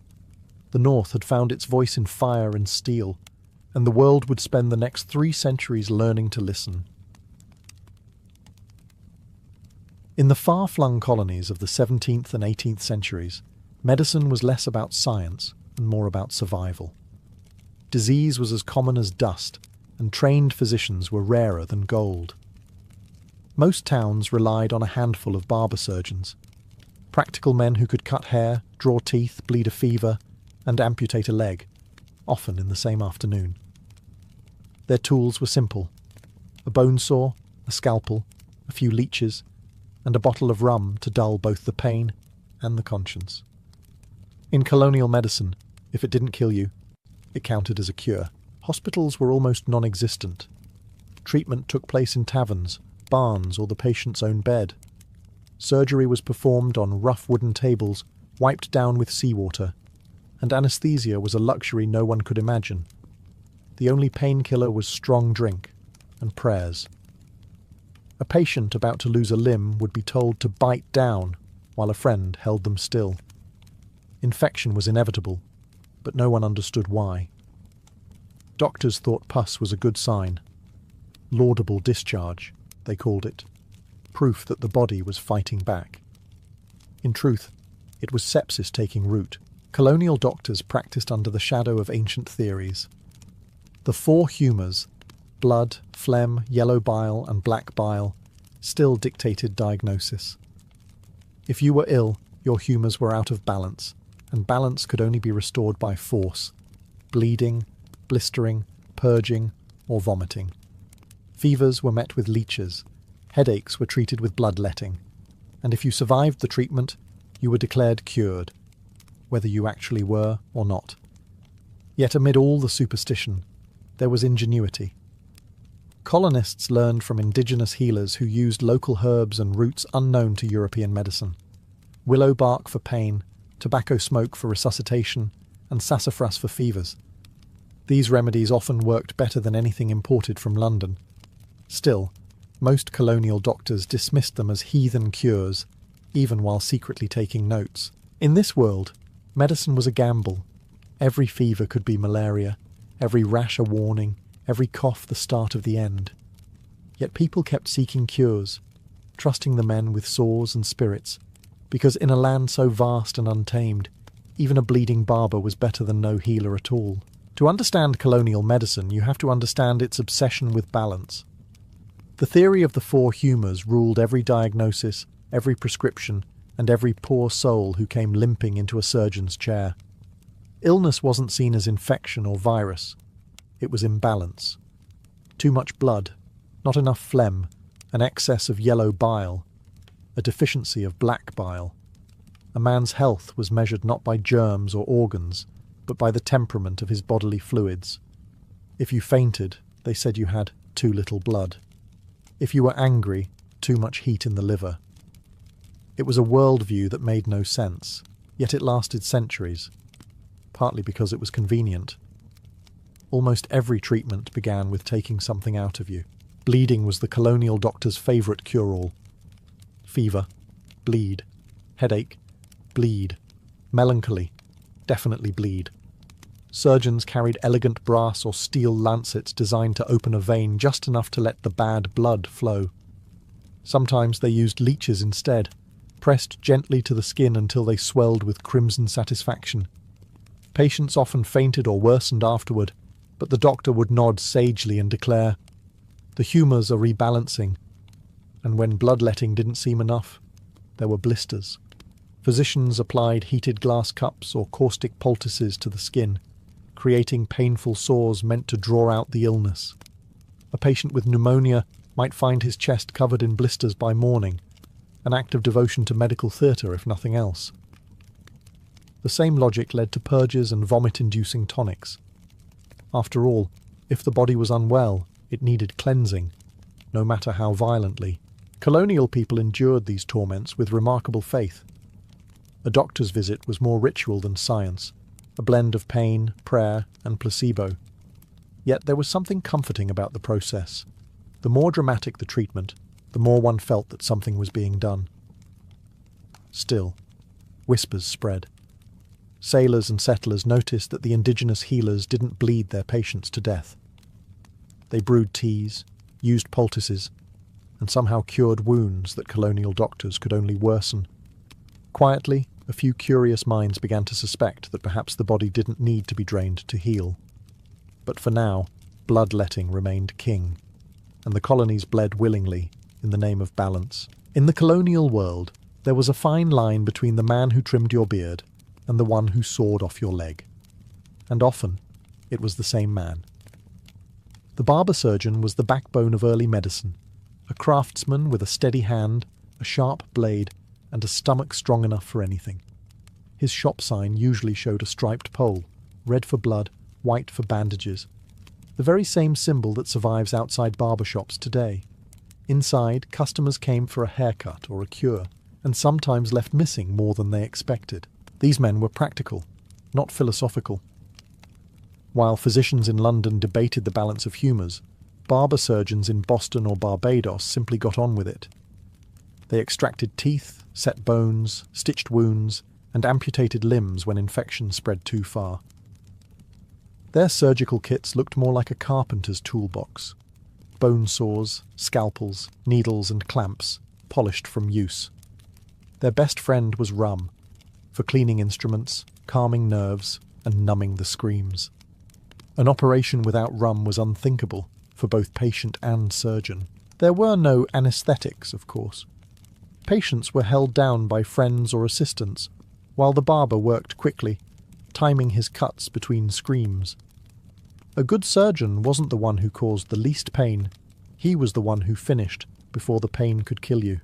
The North had found its voice in fire and steel, and the world would spend the next 3 centuries learning to listen. In the far-flung colonies of the 17th and 18th centuries, medicine was less about science and more about survival. Disease was as common as dust, and trained physicians were rarer than gold. Most towns relied on a handful of barber surgeons, practical men who could cut hair, draw teeth, bleed a fever, and amputate a leg, often in the same afternoon. Their tools were simple: a bone saw, a scalpel, a few leeches, and a bottle of rum to dull both the pain and the conscience. In colonial medicine, if it didn't kill you, it counted as a cure. Hospitals were almost non-existent. Treatment took place in taverns, barns, or the patient's own bed. Surgery was performed on rough wooden tables, wiped down with seawater, and anesthesia was a luxury no one could imagine. The only painkiller was strong drink and prayers. A patient about to lose a limb would be told to bite down while a friend held them still. Infection was inevitable, but no one understood why. Doctors thought pus was a good sign. Laudable discharge, they called it. Proof that the body was fighting back. In truth, it was sepsis taking root. Colonial doctors practiced under the shadow of ancient theories. The 4 humours, blood, phlegm, yellow bile, and black bile, still dictated diagnosis. If you were ill, your humours were out of balance, and balance could only be restored by force: bleeding, blistering, purging, or vomiting. Fevers were met with leeches, headaches were treated with bloodletting, and if you survived the treatment, you were declared cured, whether you actually were or not. Yet amid all the superstition, there was ingenuity. Colonists learned from indigenous healers who used local herbs and roots unknown to European medicine: willow bark for pain, tobacco smoke for resuscitation, and sassafras for fevers. These remedies often worked better than anything imported from London. Still, most colonial doctors dismissed them as heathen cures, even while secretly taking notes. In this world, medicine was a gamble. Every fever could be malaria, every rash a warning, every cough the start of the end. Yet people kept seeking cures, trusting the men with saws and spirits, because in a land so vast and untamed, even a bleeding barber was better than no healer at all. To understand colonial medicine, you have to understand its obsession with balance. The theory of the four humours ruled every diagnosis, every prescription, and every poor soul who came limping into a surgeon's chair. Illness wasn't seen as infection or virus. It was imbalance. Too much blood, not enough phlegm, an excess of yellow bile, a deficiency of black bile. A man's health was measured not by germs or organs, but by the temperament of his bodily fluids. If you fainted, they said you had too little blood. If you were angry, too much heat in the liver. It was a worldview that made no sense, yet it lasted centuries, partly because it was convenient. Almost every treatment began with taking something out of you. Bleeding was the colonial doctor's favourite cure-all. Fever, bleed. Headache, bleed. Melancholy, definitely bleed. Surgeons carried elegant brass or steel lancets designed to open a vein just enough to let the bad blood flow. Sometimes they used leeches instead, pressed gently to the skin until they swelled with crimson satisfaction. Patients often fainted or worsened afterward, but the doctor would nod sagely and declare, "The humours are rebalancing." And when bloodletting didn't seem enough, there were blisters. Physicians applied heated glass cups or caustic poultices to the skin, creating painful sores meant to draw out the illness. A patient with pneumonia might find his chest covered in blisters by morning, an act of devotion to medical theatre if nothing else. The same logic led to purges and vomit-inducing tonics. After all, if the body was unwell, it needed cleansing, no matter how violently. Colonial people endured these torments with remarkable faith. A doctor's visit was more ritual than science, a blend of pain, prayer, and placebo. Yet there was something comforting about the process. The more dramatic the treatment, the more one felt that something was being done. Still, whispers spread. Sailors and settlers noticed that the indigenous healers didn't bleed their patients to death. They brewed teas, used poultices, and somehow cured wounds that colonial doctors could only worsen. Quietly, a few curious minds began to suspect that perhaps the body didn't need to be drained to heal. But for now, bloodletting remained king, and the colonies bled willingly in the name of balance. In the colonial world, there was a fine line between the man who trimmed your beard and the one who sawed off your leg. And often, it was the same man. The barber surgeon was the backbone of early medicine, a craftsman with a steady hand, a sharp blade, and a stomach strong enough for anything. His shop sign usually showed a striped pole, red for blood, white for bandages, the very same symbol that survives outside barber shops today. Inside, customers came for a haircut or a cure, and sometimes left missing more than they expected. These men were practical, not philosophical. While physicians in London debated the balance of humours, barber surgeons in Boston or Barbados simply got on with it. They extracted teeth, set bones, stitched wounds, and amputated limbs when infection spread too far. Their surgical kits looked more like a carpenter's toolbox. Bone saws, scalpels, needles and clamps, polished from use. Their best friend was rum, for cleaning instruments, calming nerves, and numbing the screams. An operation without rum was unthinkable for both patient and surgeon. There were no anaesthetics, of course. Patients were held down by friends or assistants, while the barber worked quickly, timing his cuts between screams. A good surgeon wasn't the one who caused the least pain. He was the one who finished before the pain could kill you.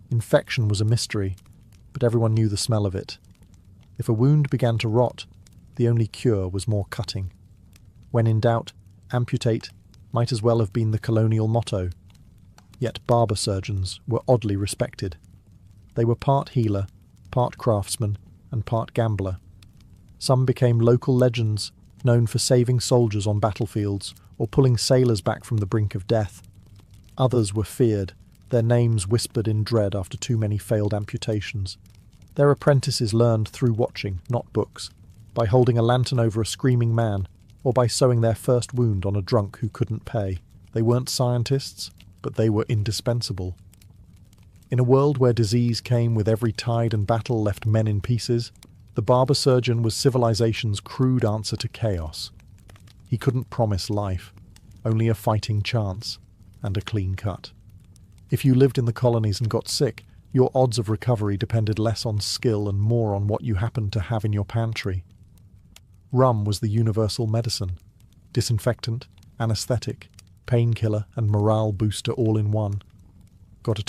Infection was a mystery, but everyone knew the smell of it. If a wound began to rot, the only cure was more cutting. When in doubt, amputate might as well have been the colonial motto. Yet barber surgeons were oddly respected. They were part healer, part craftsman, and part gambler. Some became local legends, known for saving soldiers on battlefields or pulling sailors back from the brink of death. Others were feared, their names whispered in dread after too many failed amputations. Their apprentices learned through watching, not books, by holding a lantern over a screaming man, or by sewing their first wound on a drunk who couldn't pay. They weren't scientists, but they were indispensable. In a world where disease came with every tide and battle left men in pieces, the barber surgeon was civilization's crude answer to chaos. He couldn't promise life, only a fighting chance and a clean cut. If you lived in the colonies and got sick, your odds of recovery depended less on skill and more on what you happened to have in your pantry. Rum was the universal medicine, disinfectant, anesthetic, painkiller and morale booster all in one. Got a